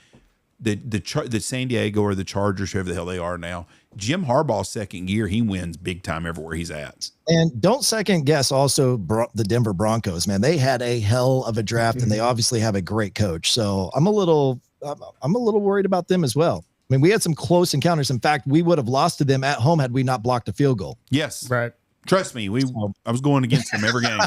The San Diego or the Chargers, whoever the hell they are now, Jim Harbaugh's second year, he wins big time everywhere he's at. And don't second guess also the Denver Broncos, man. They had a hell of a draft, and they obviously have a great coach. So I'm a little worried about them as well. I mean, we had some close encounters. In fact, we would have lost to them at home had we not blocked a field goal. Yes, right. Trust me, I was going against them every game.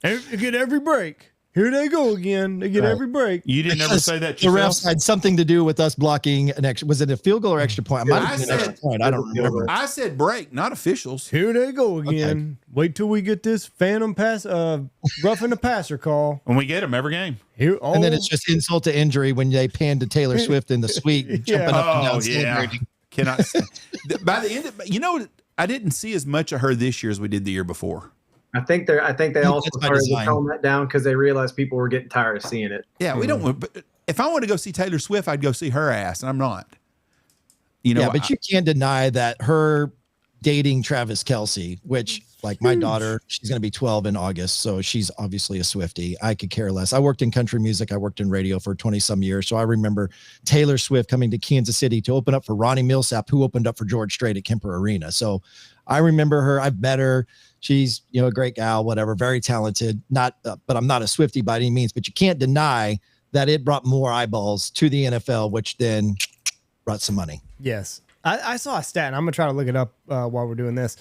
They get every break. Here they go again. They get every break. You didn't ever say that. The refs had something to do with us blocking an extra. Was it a field goal or extra point? It might have been an extra point. I don't remember. I said break, not officials. Here they go again. Okay. Wait till we get this phantom pass, roughing the passer call. When we get them every game. And then it's just insult to injury when they pan to Taylor Swift in the suite, jumping up and down. Yeah. Cannot. By the end, I didn't see as much of her this year as we did the year before. I think they also started to tone that down because they realized people were getting tired of seeing it. Yeah, we don't. But if I want to go see Taylor Swift, I'd go see her ass, and I'm not. But you can't deny that her dating Travis Kelce, which, like my daughter, she's going to be 12 in August, so she's obviously a Swiftie. I could care less. I worked in country music. I worked in radio for 20 some years, so I remember Taylor Swift coming to Kansas City to open up for Ronnie Millsap, who opened up for George Strait at Kemper Arena. So I remember her. I've met her. She's, a great gal, whatever, very talented. But I'm not a Swiftie by any means. But you can't deny that it brought more eyeballs to the NFL, which then brought some money. Yes, I saw a stat, and I'm gonna try to look it up while we're doing this.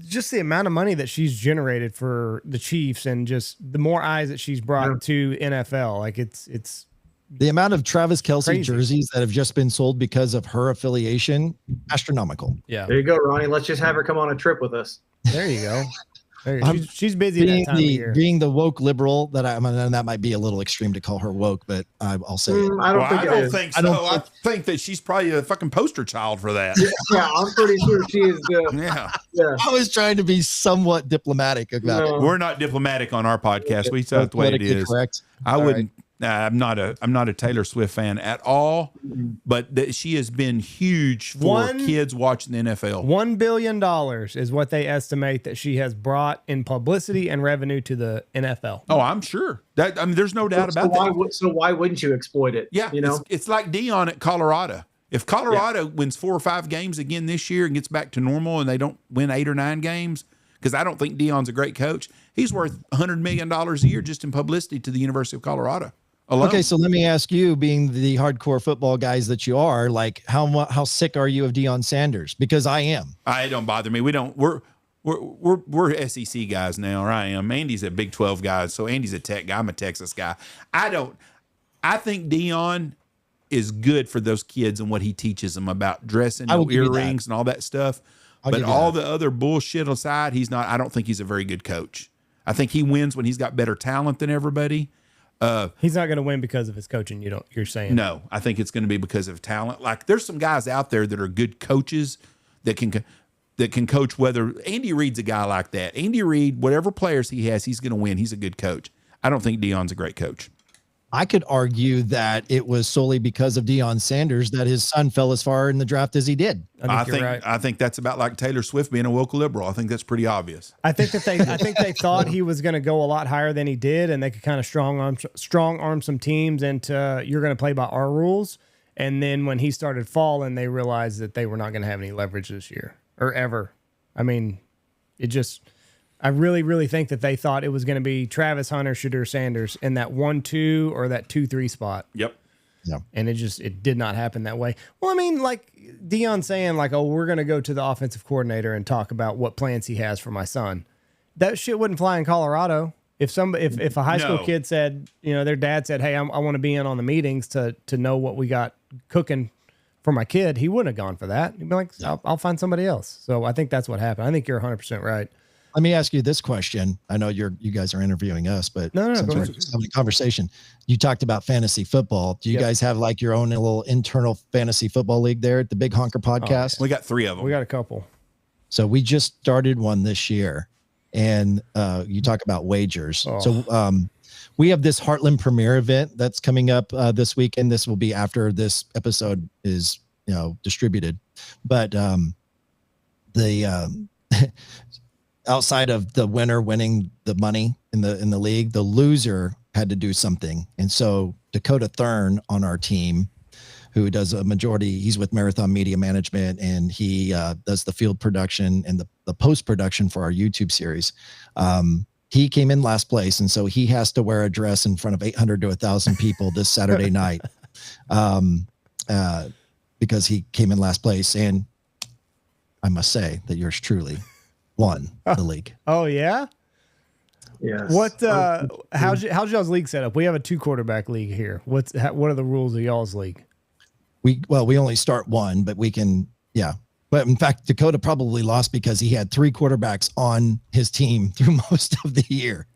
Just the amount of money that she's generated for the Chiefs, and just the more eyes that she's brought to NFL. Like it's the amount of Travis Kelce jerseys that have just been sold because of her affiliation, astronomical. Yeah, there you go, Ronnie. Let's just have her come on a trip with us. There you go. She's busy that time of year. Being the woke liberal that I'm, and that might be a little extreme to call her woke, but I'll say I don't think so. I think that she's probably a fucking poster child for that. Yeah, I'm pretty sure she is. Yeah. I was trying to be somewhat diplomatic about it. We're not diplomatic on our podcast. We tell it the way it is. Correct. I wouldn't. I'm not a Taylor Swift fan at all, but she has been huge for kids watching the NFL. $1 billion is what they estimate that she has brought in publicity and revenue to the NFL. Oh, I'm sure that. I mean, there's no doubt about that. So why wouldn't you exploit it? Yeah, it's like Dion at Colorado. If Colorado wins 4 or 5 games again this year and gets back to normal, and they don't win 8 or 9 games, because I don't think Dion's a great coach, he's worth $100 million a year just in publicity to the University of Colorado. Alone. Okay, so let me ask you, being the hardcore football guys that you are, like how sick are you of Deion Sanders? Because I am. It don't bother me. We're SEC guys now, or I am. Andy's a Big 12 guy, so Andy's a Tech guy. I'm a Texas guy. I think Deion is good for those kids and what he teaches them about dressing, I will no give you earrings, and all that stuff. But all the other bullshit aside, he's not. I don't think he's a very good coach. I think he wins when he's got better talent than everybody. He's not going to win because of his coaching. You're saying no. I think it's going to be because of talent. Like there's some guys out there that are good coaches that can coach. Whether Andy Reid's a guy like that. Andy Reid, whatever players he has, he's going to win. He's a good coach. I don't think Deion's a great coach. I could argue that it was solely because of Deion Sanders that his son fell as far in the draft as he did. I think that's about like Taylor Swift being a woke liberal. I think that's pretty obvious. I think they thought he was going to go a lot higher than he did, and they could kind of strong arm some teams into you're going to play by our rules. And then when he started falling, they realized that they were not going to have any leverage this year or ever. I mean, I really, really think that they thought it was going to be Travis Hunter, Shedeur Sanders in that 1-2 or that 2-3 spot. Yep. Yeah. And it did not happen that way. Well, I mean, like Deion saying like, oh, we're going to go to the offensive coordinator and talk about what plans he has for my son. That shit wouldn't fly in Colorado. If a high school kid said, their dad said, hey, I want to be in on the meetings to know what we got cooking for my kid, he wouldn't have gone for that. He'd be like, I'll find somebody else. So I think that's what happened. I think you're 100% right. Let me ask you this question. I know you guys are interviewing us, but since we're just having a conversation, you talked about fantasy football. Do you guys have like your own little internal fantasy football league there at the Big Honker podcast? We got 3 of them. We got a couple. So we just started one this year, and you talk about wagers. Oh. So we have this Heartland premiere event that's coming up this weekend. This will be after this episode is distributed, but outside of the winner winning the money in the league, the loser had to do something. And so Dakota Thurn on our team, who does a majority, he's with Marathon Media Management, and he does the field production and the post-production for our YouTube series. He came in last place, and so he has to wear a dress in front of 800 to 1,000 people this Saturday night because he came in last place. And I must say that yours truly won the league. Oh yeah. Yes. What? How's y'all's league set up? We have a 2 quarterback league here. What are the rules of y'all's league? We only start one, but we can. Yeah. But in fact, Dakota probably lost because he had 3 quarterbacks on his team through most of the year.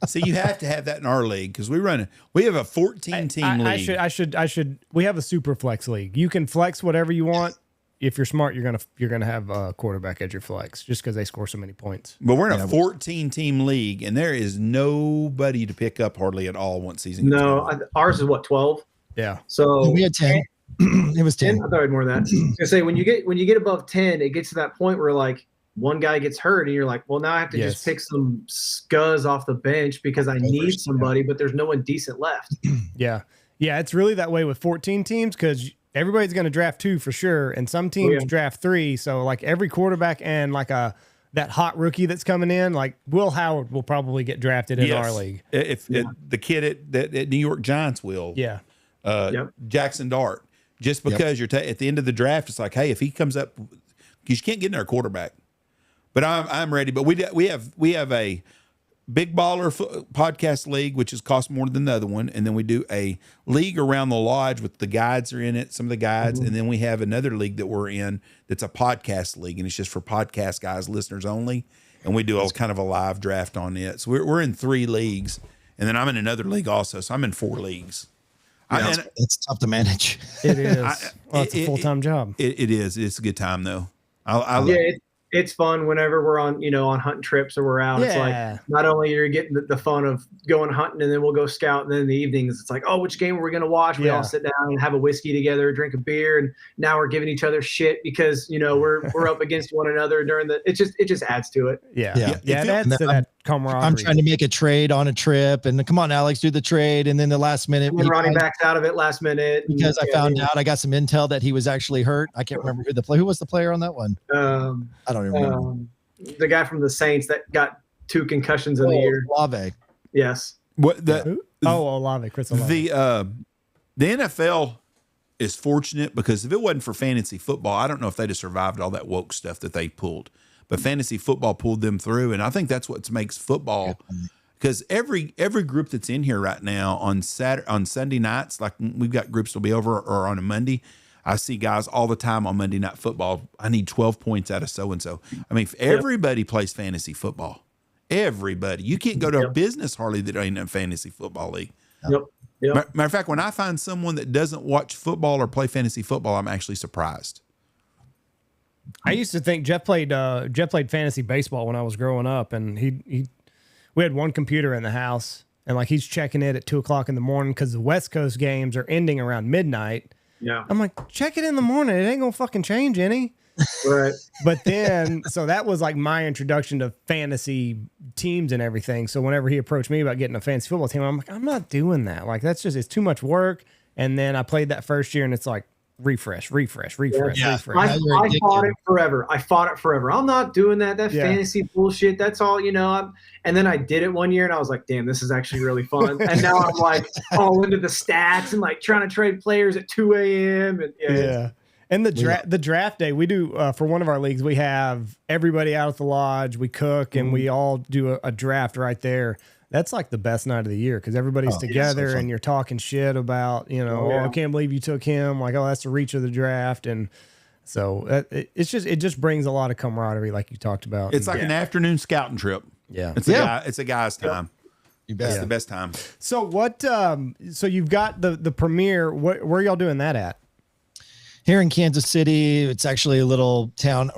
See, you have to have that in our league because we have a 14 team league. I should. We have a super flex league. You can flex whatever you want. If you're smart, you're gonna have a quarterback as your flex just because they score so many points. But we're in a 14 team league, and there is nobody to pick up hardly at all once season. No, ours is what, 12? Yeah. So we had 10. It was 10. I thought I had more than that. I was gonna say when you get above 10, it gets to that point where like one guy gets hurt, and you're like, well, now I have to just pick some scuzz off the bench because I need somebody, but there's no one decent left. Yeah. It's really that way with 14 teams because everybody's going to draft 2 for sure, and some teams draft 3. So like every quarterback and like that hot rookie that's coming in, like Will Howard will probably get drafted in our league. If the kid at New York Giants will, Jackson Dart, just because you're at the end of the draft, it's like, hey, if he comes up, because you can't get in our quarterback. But I'm ready. But we have a Big Baller podcast league, which has cost more than the other one. And then we do a league around the lodge with the guides are in it, some of the guides. And then we have another league that we're in that's a podcast league, and it's just for podcast guys, listeners only. And we do kind of a live draft on it. So we're in 3 leagues. And then I'm in another league also. So I'm in 4 leagues. Yeah, it's tough to manage. It is. It's a full-time job. It is. It's a good time though. It's fun whenever we're on, on hunting trips or we're out. Yeah. It's like not only you're getting the fun of going hunting, and then we'll go scout, and then in the evenings it's like, oh, which game are we going to watch? We all sit down and have a whiskey together, drink a beer, and now we're giving each other shit because we're up against one another during the. It just adds to it. Yeah. It adds to that camaraderie. I'm trying to make a trade on a trip, and come on, Alex, do the trade, and then the last minute, and Ronnie backs out of it last minute because I found out I got some intel that he was actually hurt. I can't remember who was the player on that one. I don't even remember. The guy from the Saints that got 2 concussions in the year. Olave. Yes. Olave, Chris Olave. The NFL is fortunate because if it wasn't for fantasy football, I don't know if they'd have survived all that woke stuff that they pulled. But fantasy football pulled them through, and I think that's what makes football because every group that's in here right now on Sunday nights, like we've got groups that'll be over, or on a Monday, I see guys all the time on Monday Night Football. I need 12 points out of so-and-so. I mean, everybody plays fantasy football. Everybody. You can't go to a business hardly that ain't in a fantasy football league. Yep. Matter of fact, when I find someone that doesn't watch football or play fantasy football, I'm actually surprised. I used to think Jeff played fantasy baseball when I was growing up, and we had one computer in the house, and like he's checking it at 2:00 in the morning because the West Coast games are ending around midnight. Yeah. I'm like, check it in the morning. It ain't gonna fucking change any. Right. But then, so that was like my introduction to fantasy teams and everything. So whenever he approached me about getting a fantasy football team, I'm like, I'm not doing that. Like, it's too much work. And then I played that first year, and it's like refresh. I fought it forever. I'm not doing that. That's fantasy bullshit. That's all, and then I did it one year, and I was like, damn, this is actually really fun. And now I'm like all into the stats and like trying to trade players at 2 a.m. And and the draft day we do for one of our leagues, we have everybody out at the lodge, we cook, and we all do a draft right there. That's like the best night of the year because everybody's together and you're talking shit about, I can't believe you took him. Like, oh, that's the reach of the draft. And so it just brings a lot of camaraderie, like you talked about. It's like an afternoon scouting trip. Yeah. It's a guy's time. You bet. It's the best time. So what, so you've got the premiere, where are y'all doing that at? Here in Kansas City. It's actually a little town.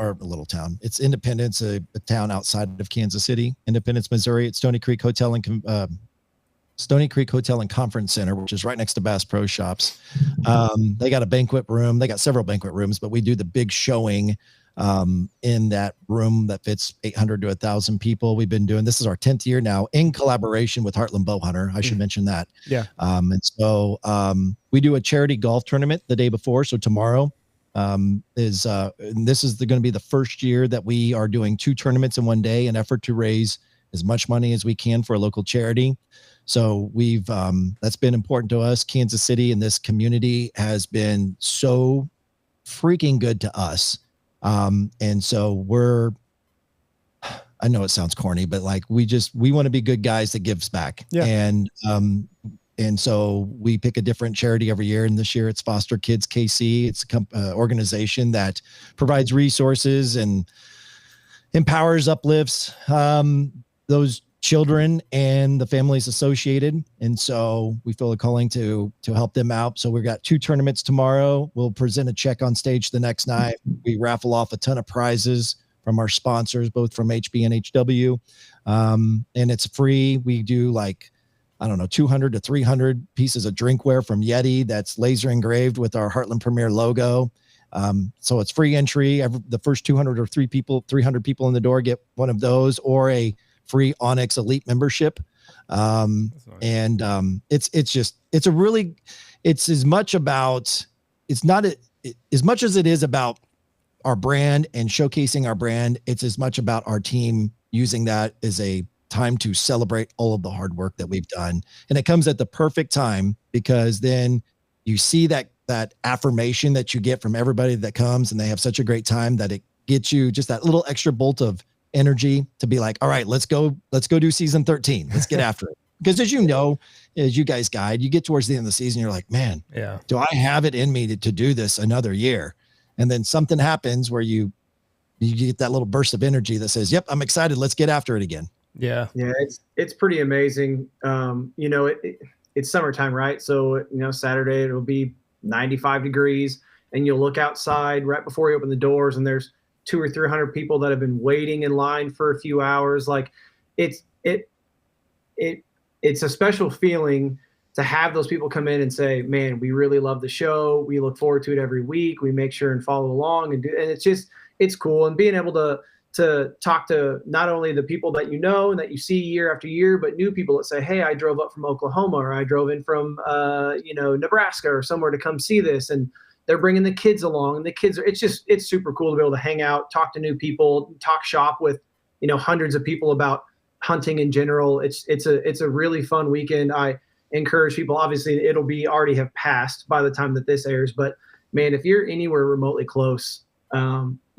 It's Independence, a town outside of Kansas City, Independence, Missouri. It's Stony Creek Hotel and Conference Center, which is right next to Bass Pro Shops. They got a banquet room. They got several banquet rooms, but we do the big showing in that room that fits 800 to 1,000 people. We've been doing, this is our 10th year now, in collaboration with Heartland Bowhunter. I should mention that. Yeah. And so we do a charity golf tournament the day before. So tomorrow and this is going to be the first year that we are doing 2 tournaments in one day, an effort to raise as much money as we can for a local charity. So we've that's been important to us. Kansas City and this community has been so freaking good to us. And so I know it sounds corny, but like we want to be good guys that gives back. Yeah. And so we pick a different charity every year. And this year it's Foster Kids KC. It's an organization that provides resources and empowers, uplifts those children and the families associated. And so we feel a calling to help them out. So we've got 2 tournaments tomorrow. We'll present a check on stage the next night. We raffle off a ton of prizes from our sponsors, both from HB and HW. And it's free. We do 200 to 300 pieces of drinkware from Yeti that's laser engraved with our Heartland Premier logo. So it's free entry. The first 200 or 300 people in the door get one of those, or a free Onyx Elite membership. Nice. And it's as much as it is about our brand and showcasing our brand. It's as much about our team using that as a time to celebrate all of the hard work that we've done. And it comes at the perfect time, because then you see that affirmation that you get from everybody that comes, and they have such a great time that it gets you just that little extra bolt of energy to be like, all right, let's go do season 13. Let's get after it. Because as you guys guide, you get towards the end of the season, you're like, man, do I have it in me to do this another year? And then something happens where you get that little burst of energy that says, yep, I'm excited. Let's get after it again. Yeah. Yeah. It's pretty amazing. It's summertime, right? So, Saturday it'll be 95 degrees, and you'll look outside right before you open the doors, and there's 200 or 300 people that have been waiting in line for a few hours. Like it's a special feeling to have those people come in and say, man, we really love the show. We look forward to it every week. We make sure and follow along and it's cool. And being able to talk to not only the people that you know and that you see year after year, but new people that say, hey, I drove up from Oklahoma, or I drove in from, Nebraska or somewhere to come see this. And they're bringing the kids along, and the kids it's super cool to be able to hang out, talk to new people, talk shop with, hundreds of people about hunting in general. It's a really fun weekend. I encourage people, obviously it'll be already have passed by the time that this airs, but man, if you're anywhere remotely close,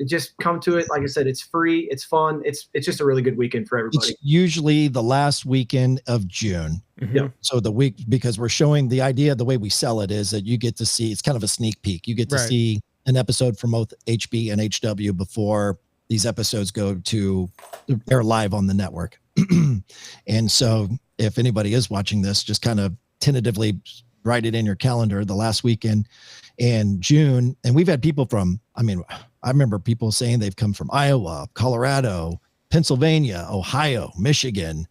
just come to it. Like I said, it's free, it's fun, it's just a really good weekend for everybody. It's usually the last weekend of June. Yeah. So the week, because we're showing the idea, the way we sell it is that you get to see, it's kind of a sneak peek. You get to see an episode from both HB and HW before these episodes go to air live on the network. And so if anybody is watching this, just kind of tentatively write it in your calendar, the last weekend in June. And we've had people from, I remember people saying they've come from Iowa, Colorado, Pennsylvania, Ohio, Michigan.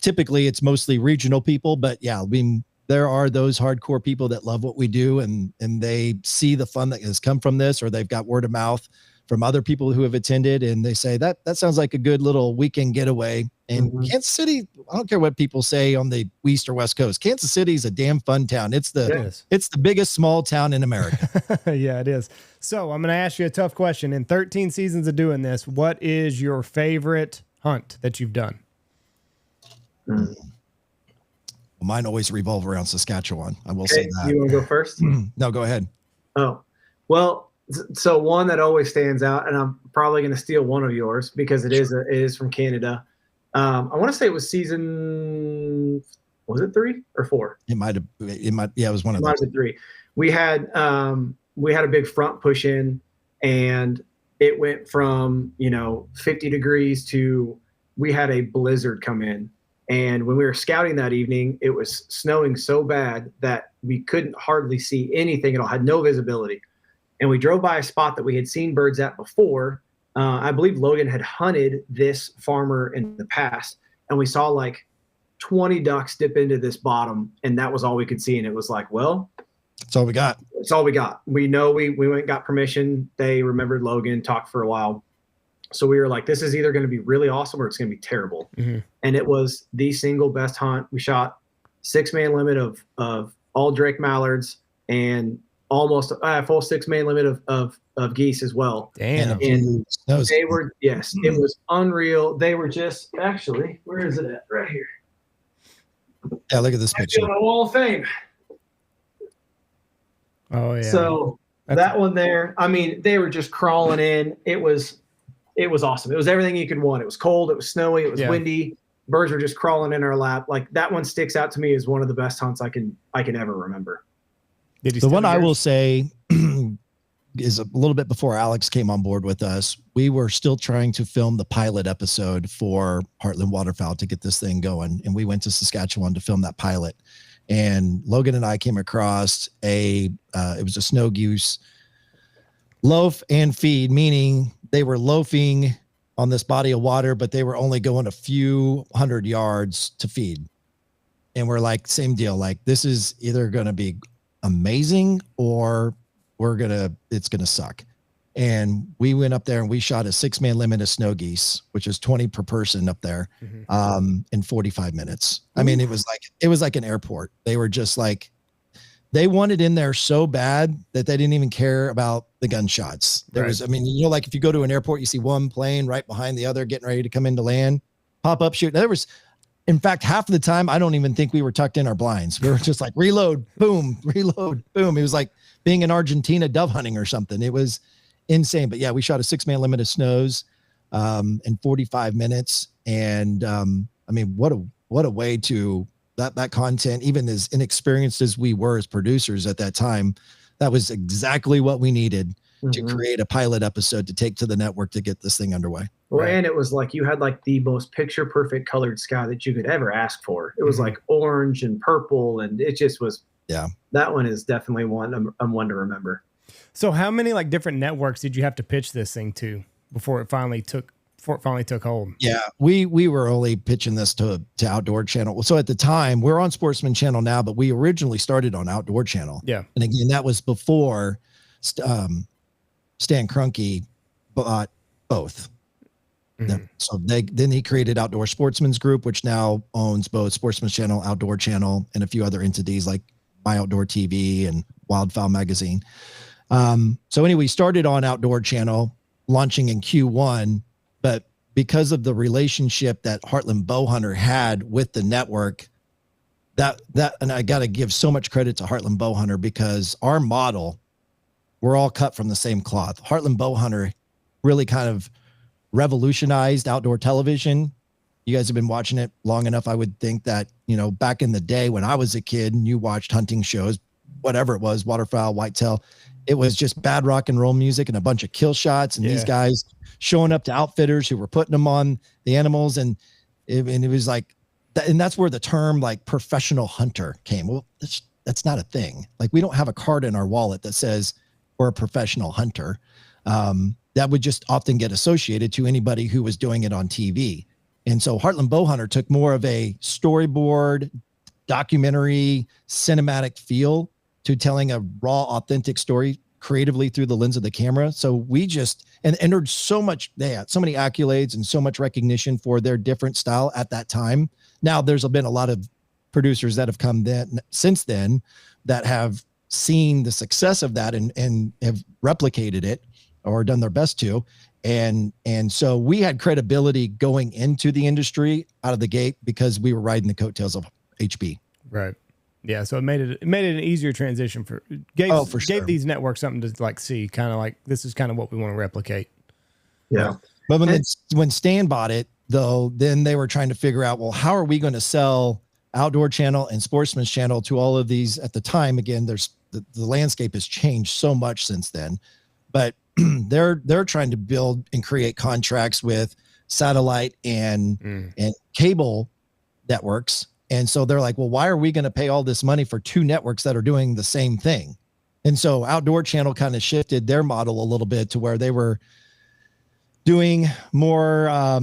Typically it's mostly regional people, but yeah, there are those hardcore people that love what we do and they see the fun that has come from this, or they've got word of mouth from other people who have attended. And they say that sounds like a good little weekend getaway. And Kansas City, I don't care what people say on the East or West Coast, Kansas City is a damn fun town. It's the biggest small town in America. Yeah, it is. So I'm going to ask you a tough question. In 13 seasons of doing this, what is your favorite hunt that you've done? Mine always revolve around Saskatchewan. I will say that. You want to go first? No, go ahead. Oh, well, so one that always stands out, and I'm probably going to steal one of yours because it is from Canada. I want to say it was season, was it 3 or 4? It might. Yeah, it was one of those. Might have been 3. We had a big front push in, and it went from 50 degrees to we had a blizzard come in. And when we were scouting that evening, it was snowing so bad that we couldn't hardly see anything at all, had no visibility. And we drove by a spot that we had seen birds at before. I believe Logan had hunted this farmer in the past, and we saw like 20 ducks dip into this bottom, and that was all we could see. And it was like, well, that's all we got. It's all we got. We know we went and got permission. They remembered Logan, talked for a while. So we were like, this is either going to be really awesome or it's going to be terrible. And it was the single best hunt. We shot 6-man limit of all Drake mallards and almost a full 6-man limit of geese as well. Damn. And they were, yes, it was unreal. They were just, actually, where is it at? Right here. Yeah, look at this picture. On the Wall of Fame. Oh, yeah. So that one there, they were just crawling in. It was awesome. It was everything you could want. It was cold. It was snowy. It was windy. Birds were just crawling in our lap. Like that one sticks out to me as one of the best hunts I can ever remember. The one I will say is a little bit before Alex came on board with us. We were still trying to film the pilot episode for Heartland Waterfowl to get this thing going. And we went to Saskatchewan to film that pilot. And Logan and I came across it was a snow goose loaf and feed, meaning they were loafing on this body of water, but they were only going a few 100 yards to feed. And we're like, same deal. Like, this is either going to be amazing or it's going to suck. And we went up there and we shot a 6-man limit of snow geese, which is 20 per person up there, in 45 minutes. I mean, it was like an airport. They were just like, they wanted in there so bad that they didn't even care about the gunshots. Like if you go to an airport, you see one plane right behind the other, getting ready to come into land, pop up, shoot. In fact, half of the time, I don't even think we were tucked in our blinds. We were just like, reload, boom, reload, boom. It was like being in Argentina dove hunting or something. It was insane. But yeah, we shot a 6-man limit of snows in 45 minutes. And what a way to that content, even as inexperienced as we were as producers at that time, that was exactly what we needed to create a pilot episode to take to the network to get this thing underway. Well, and it was like you had like the most picture perfect colored sky that you could ever ask for. It was like orange and purple, and it just was. Yeah, that one is definitely one to remember. So, how many like different networks did you have to pitch this thing to before it finally took hold? Yeah, we were only pitching this to Outdoor Channel. So at the time, we're on Sportsman Channel now, but we originally started on Outdoor Channel. Yeah, and again, that was before Stan Kroenke bought both. So then he created Outdoor Sportsman's Group, which now owns both Sportsman Channel, Outdoor Channel, and a few other entities like My Outdoor TV and Wildfowl Magazine. So anyway, we started on Outdoor Channel, launching in Q1, but because of the relationship that Heartland Bowhunter had with the network, and I got to give so much credit to Heartland Bowhunter because our model, we're all cut from the same cloth. Heartland Bowhunter really kind of revolutionized outdoor television. You guys have been watching it long enough. I would think that, you know, back in the day when I was a kid and you watched hunting shows, whatever it was, waterfowl, whitetail, it was just bad rock and roll music and a bunch of kill shots and these guys showing up to outfitters who were putting them on the animals. And it was like, and that's where the term like professional hunter came. Well, that's not a thing. Like, we don't have a card in our wallet that says we're a professional hunter. That would just often get associated to anybody who was doing it on TV. And so Heartland Bowhunter took more of a storyboard, documentary, cinematic feel to telling a raw, authentic story creatively through the lens of the camera. So we just, and there's so much, they had so many accolades and so much recognition for their different style at that time. Now there's been a lot of producers that have come then since then that have seen the success of that and have replicated it or done their best to. And so we had credibility going into the industry out of the gate because we were riding the coattails of HB. Right. Yeah. So it made it an easier transition gave these networks something to like see, kind of like, this is kind of what we want to replicate. Yeah. But when Stan bought it though, then they were trying to figure out, well, how are we going to sell Outdoor Channel and Sportsman's Channel to all of these at the time? Again, there's the landscape has changed so much since then, but they're trying to build and create contracts with satellite and cable networks. And so they're like, well, why are we going to pay all this money for two networks that are doing the same thing? And so Outdoor Channel kind of shifted their model a little bit to where they were doing more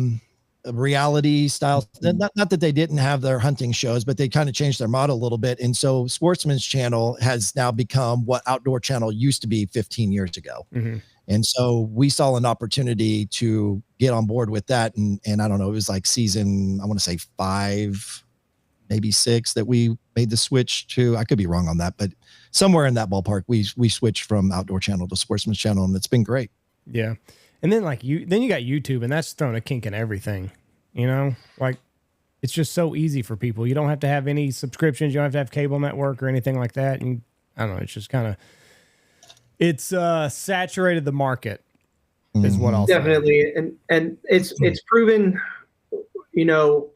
reality style. Not that they didn't have their hunting shows, but they kind of changed their model a little bit. And so Sportsman's Channel has now become what Outdoor Channel used to be 15 years ago. Mm-hmm. And so we saw an opportunity to get on board with that. And I don't know, it was like season, I want to say 5, maybe 6 that we made the switch to. I could be wrong on that, but somewhere in that ballpark, we switched from Outdoor Channel to Sportsman's Channel, and it's been great. Yeah. And then then you got YouTube, and that's throwing a kink in everything, you know, like it's just so easy for people. You don't have to have any subscriptions. You don't have to have cable network or anything like that. And I don't know, it's just kind of, it's saturated the market is what I'll definitely say. And it's proven, you know,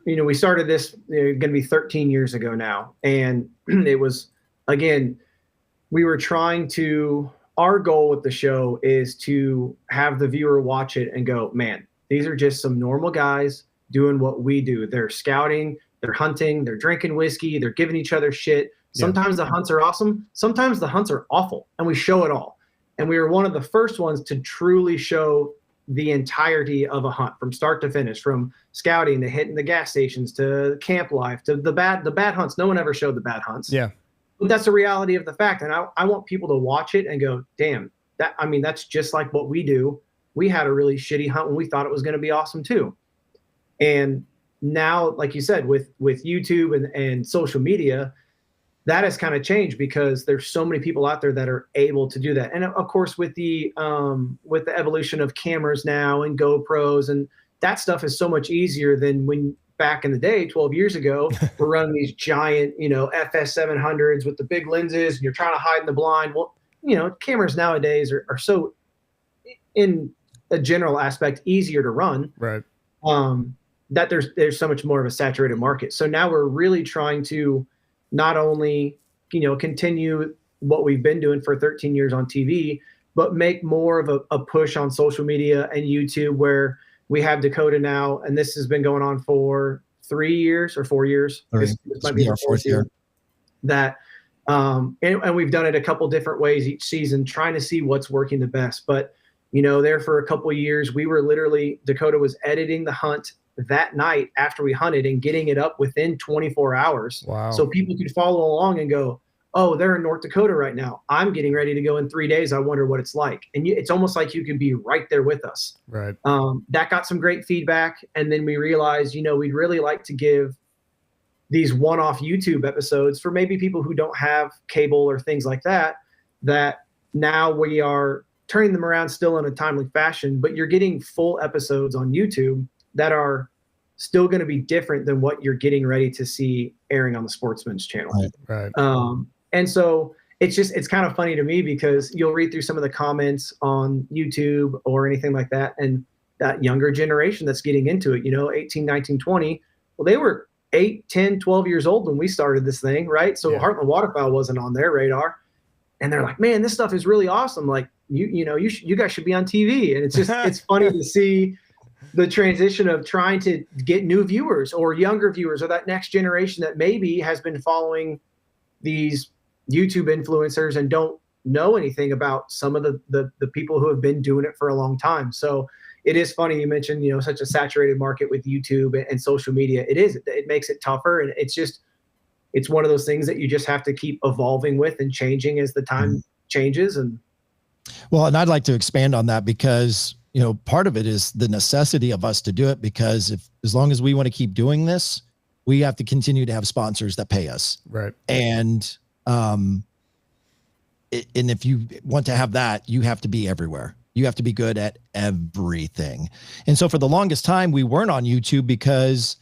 we started this going to be 13 years ago now. And it was, again, we were trying to, our goal with the show is to have the viewer watch it and go, man, these are just some normal guys doing what we do. They're scouting, they're hunting, they're drinking whiskey, they're giving each other shit. Sometimes the hunts are awesome. Sometimes the hunts are awful, and we show it all. And we were one of the first ones to truly show the entirety of a hunt from start to finish, from scouting to hitting the gas stations to camp life to the bad hunts. No one ever showed the bad hunts. Yeah. But that's the reality of the fact. And I want people to watch it and go, damn, that's just like what we do. We had a really shitty hunt when we thought it was going to be awesome too. And now, like you said, with YouTube and social media, that has kind of changed because there's so many people out there that are able to do that. And of course, with the evolution of cameras now and GoPros, and that stuff is so much easier than when back in the day, 12 years ago, we're running these giant, FS700s with the big lenses, and you're trying to hide in the blind. Well, cameras nowadays are so, in a general aspect, easier to run. Right. That there's so much more of a saturated market. So now we're really trying to not only, continue what we've been doing for 13 years on TV, but make more of a push on social media and YouTube, where we have Dakota now, and this has been going on for 3 years or 4 years. This might be our 4th year. That, and we've done it a couple different ways each season, trying to see what's working the best. But, there for a couple of years, we were literally, Dakota was editing the hunt that night after we hunted and getting it up within 24 hours. Wow. So people could follow along and go, oh, they're in North Dakota right now. I'm getting ready to go in 3 days. I wonder what it's like. And it's almost like you can be right there with us. Right. That got some great feedback. And then we realized, we'd really like to give these one-off YouTube episodes for maybe people who don't have cable or things like that, that now we are turning them around still in a timely fashion, but you're getting full episodes on YouTube that are still going to be different than what you're getting ready to see airing on the Sportsman's Channel. Right. And so it's kind of funny to me because you'll read through some of the comments on YouTube or anything like that. And that younger generation that's getting into it, 18, 19, 20, well, they were 8, 10, 12 years old when we started this thing, right? So Heartland Waterfowl wasn't on their radar. And they're like, man, this stuff is really awesome. Like, you guys should be on TV. And it's just, it's funny to see the transition of trying to get new viewers or younger viewers or that next generation that maybe has been following these YouTube influencers and don't know anything about some of the people who have been doing it for a long time. So it is funny you mentioned, such a saturated market with YouTube and social media. It makes it tougher. And it's one of those things that you just have to keep evolving with and changing as the time changes. And I'd like to expand on that because, part of it is the necessity of us to do it, because as long as we want to keep doing this, we have to continue to have sponsors that pay us. Right. And if you want to have that, you have to be everywhere. You have to be good at everything. And so for the longest time, we weren't on YouTube because,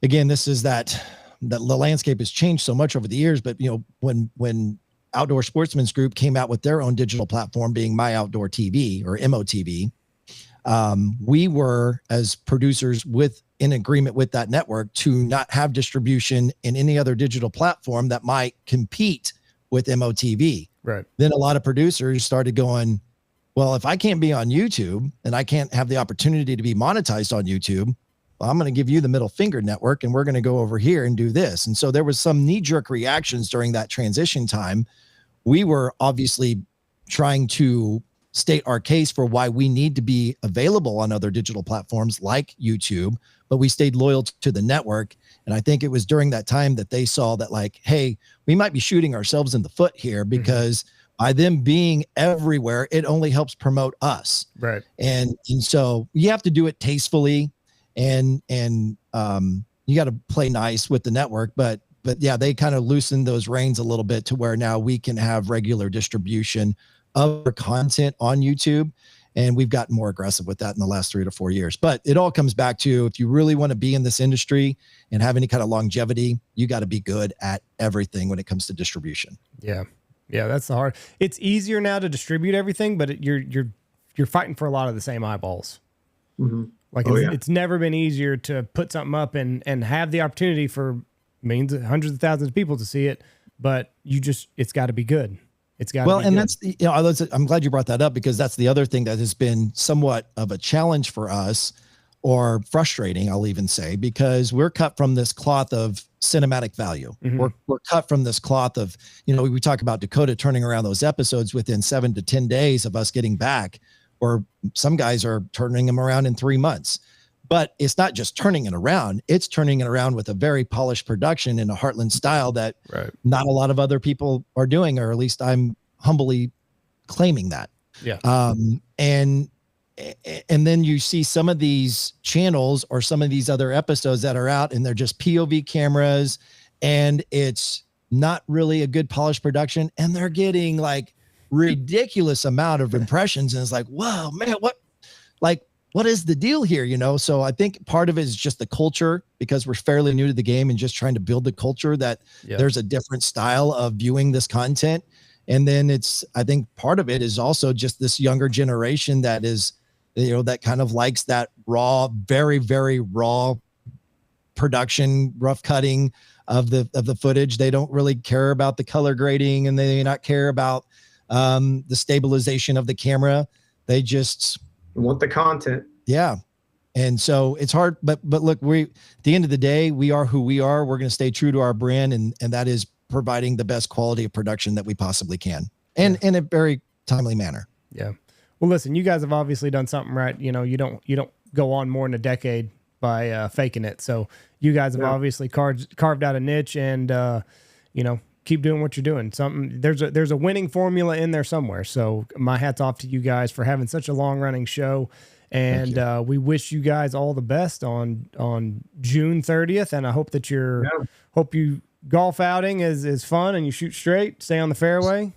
again, this is that the landscape has changed so much over the years. But, when Outdoor Sportsman's Group came out with their own digital platform, being My Outdoor TV or MOTV, we were, as producers, in agreement with that network to not have distribution in any other digital platform that might compete with MOTV. Right. Then a lot of producers started going, well, if I can't be on YouTube and I can't have the opportunity to be monetized on YouTube, well, I'm going to give you the middle finger network and we're going to go over here and do this. And so there was some knee-jerk reactions during that transition time. We were obviously trying to state our case for why we need to be available on other digital platforms like YouTube, but we stayed loyal to the network. And I think it was during that time that they saw that, like, hey, we might be shooting ourselves in the foot here, because by them being everywhere, it only helps promote us. Right. And so you have to do it tastefully, and you got to play nice with the network, but yeah, they kind of loosened those reins a little bit to where now we can have regular distribution of our content on YouTube. And we've gotten more aggressive with that in the last 3 to 4 years. But it all comes back to, if you really want to be in this industry and have any kind of longevity, you got to be good at everything when it comes to distribution. Yeah. Yeah. That's the hard. It's easier now to distribute everything, but you're fighting for a lot of the same eyeballs. Mm-hmm. Like it's never been easier to put something up and have the opportunity for hundreds of thousands of people to see it, but it's got to be good. It's got to be good. That's I'm glad you brought that up, because that's the other thing that has been somewhat of a challenge for us, or frustrating, I'll even say, because we're cut from this cloth of cinematic value. Mm-hmm. We're cut from this cloth of, we talk about Dakota turning around those episodes within 7 to 10 days of us getting back, or some guys are turning them around in 3 months. But it's not just turning it around. It's turning it around with a very polished production in a Heartland style that not a lot of other people are doing, or at least I'm humbly claiming that. Yeah. And then you see some of these channels or some of these other episodes that are out, and they're just POV cameras, and it's not really a good polished production, and they're getting like ridiculous amount of impressions. And it's like, whoa, man, what is the deal here? So I think part of it is just the culture, because we're fairly new to the game and just trying to build the culture that there's a different style of viewing this content. And then I think part of it is also just this younger generation that is, that kind of likes that raw, very, very raw production, rough cutting of the footage. They don't really care about the color grading, and they not care about the stabilization of the camera. They just want the content. Yeah. And so it's hard, but look, at the end of the day, we are who we are. We're going to stay true to our brand, and that is providing the best quality of production that we possibly can, and in a very timely manner. Yeah. Well, listen, you guys have obviously done something right. You don't go on more than a decade by faking it. So you guys have obviously carved out a niche, and keep doing what you're doing. There's a winning formula in there somewhere. So my hat's off to you guys for having such a long running show. And we wish you guys all the best on June 30th. And I hope that hope you golf outing is fun, and you shoot straight, stay on the fairway,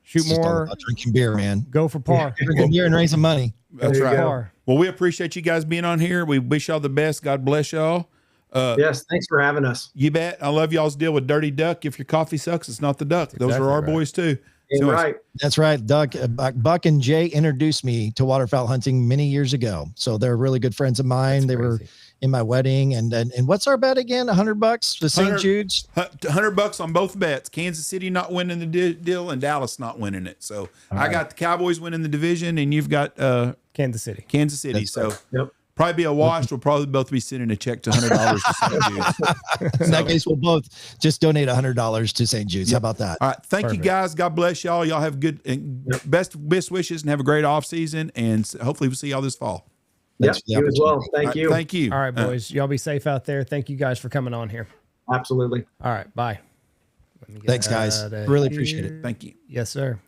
shoot more. Drinking beer, man. Go for par. Drinking beer and raising money. That's right. Well, we appreciate you guys being on here. We wish y'all the best. God bless y'all. Yes, thanks for having us. You bet. I love y'all's deal with Dirty Duck. If your coffee sucks, it's not the duck. Those exactly are our right. boys too. So, right. That's right. Buck and Jay introduced me to waterfowl hunting many years ago. So they're really good friends of mine. They were in my wedding. And what's our bet again? $100 to St. Jude's? $100 on both bets. Kansas City not winning the deal and Dallas not winning it. So I got the Cowboys winning the division and you've got Kansas City. That's so yep. Probably be a wash. We'll probably both be sending a check to $100 to St. Jude's. In that case, we'll both just donate $100 to St. Jude's. How about that? All right. Thank you guys. God bless y'all. Y'all have good and best wishes and have a great off season. And hopefully we'll see y'all this fall. Yeah, you as well. Thank you. Thank you. All right, boys. Y'all be safe out there. Thank you guys for coming on here. Absolutely. All right. Bye. Thanks, guys. Really appreciate it. Thank you. Yes, sir.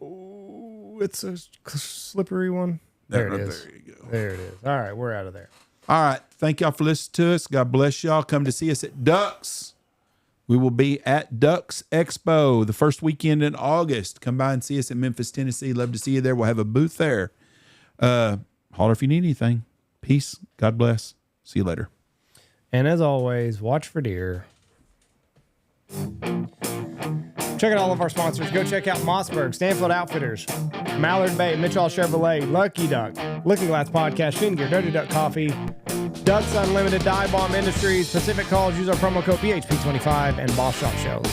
Oh, it's a slippery one. There it is. There you go. There it is. All right. We're out of there. All right. Thank y'all for listening to us. God bless y'all. Come to see us at Ducks. We will be at Ducks Expo the first weekend in August. Come by and see us in Memphis, Tennessee. Love to see you there. We'll have a booth there. Holler if you need anything. Peace. God bless. See you later. And as always, watch for deer. Check out all of our sponsors. Go check out Mossberg, Stanfield Outfitters, Mallard Bay, Mitchell Chevrolet, Lucky Duck, Looking Glass Podcast, Shin Gear, Dirty Duck Coffee, Ducks Unlimited, Dive Bomb Industries, Pacific Calls. Use our promo code PHP25 and Boss Shop Shells.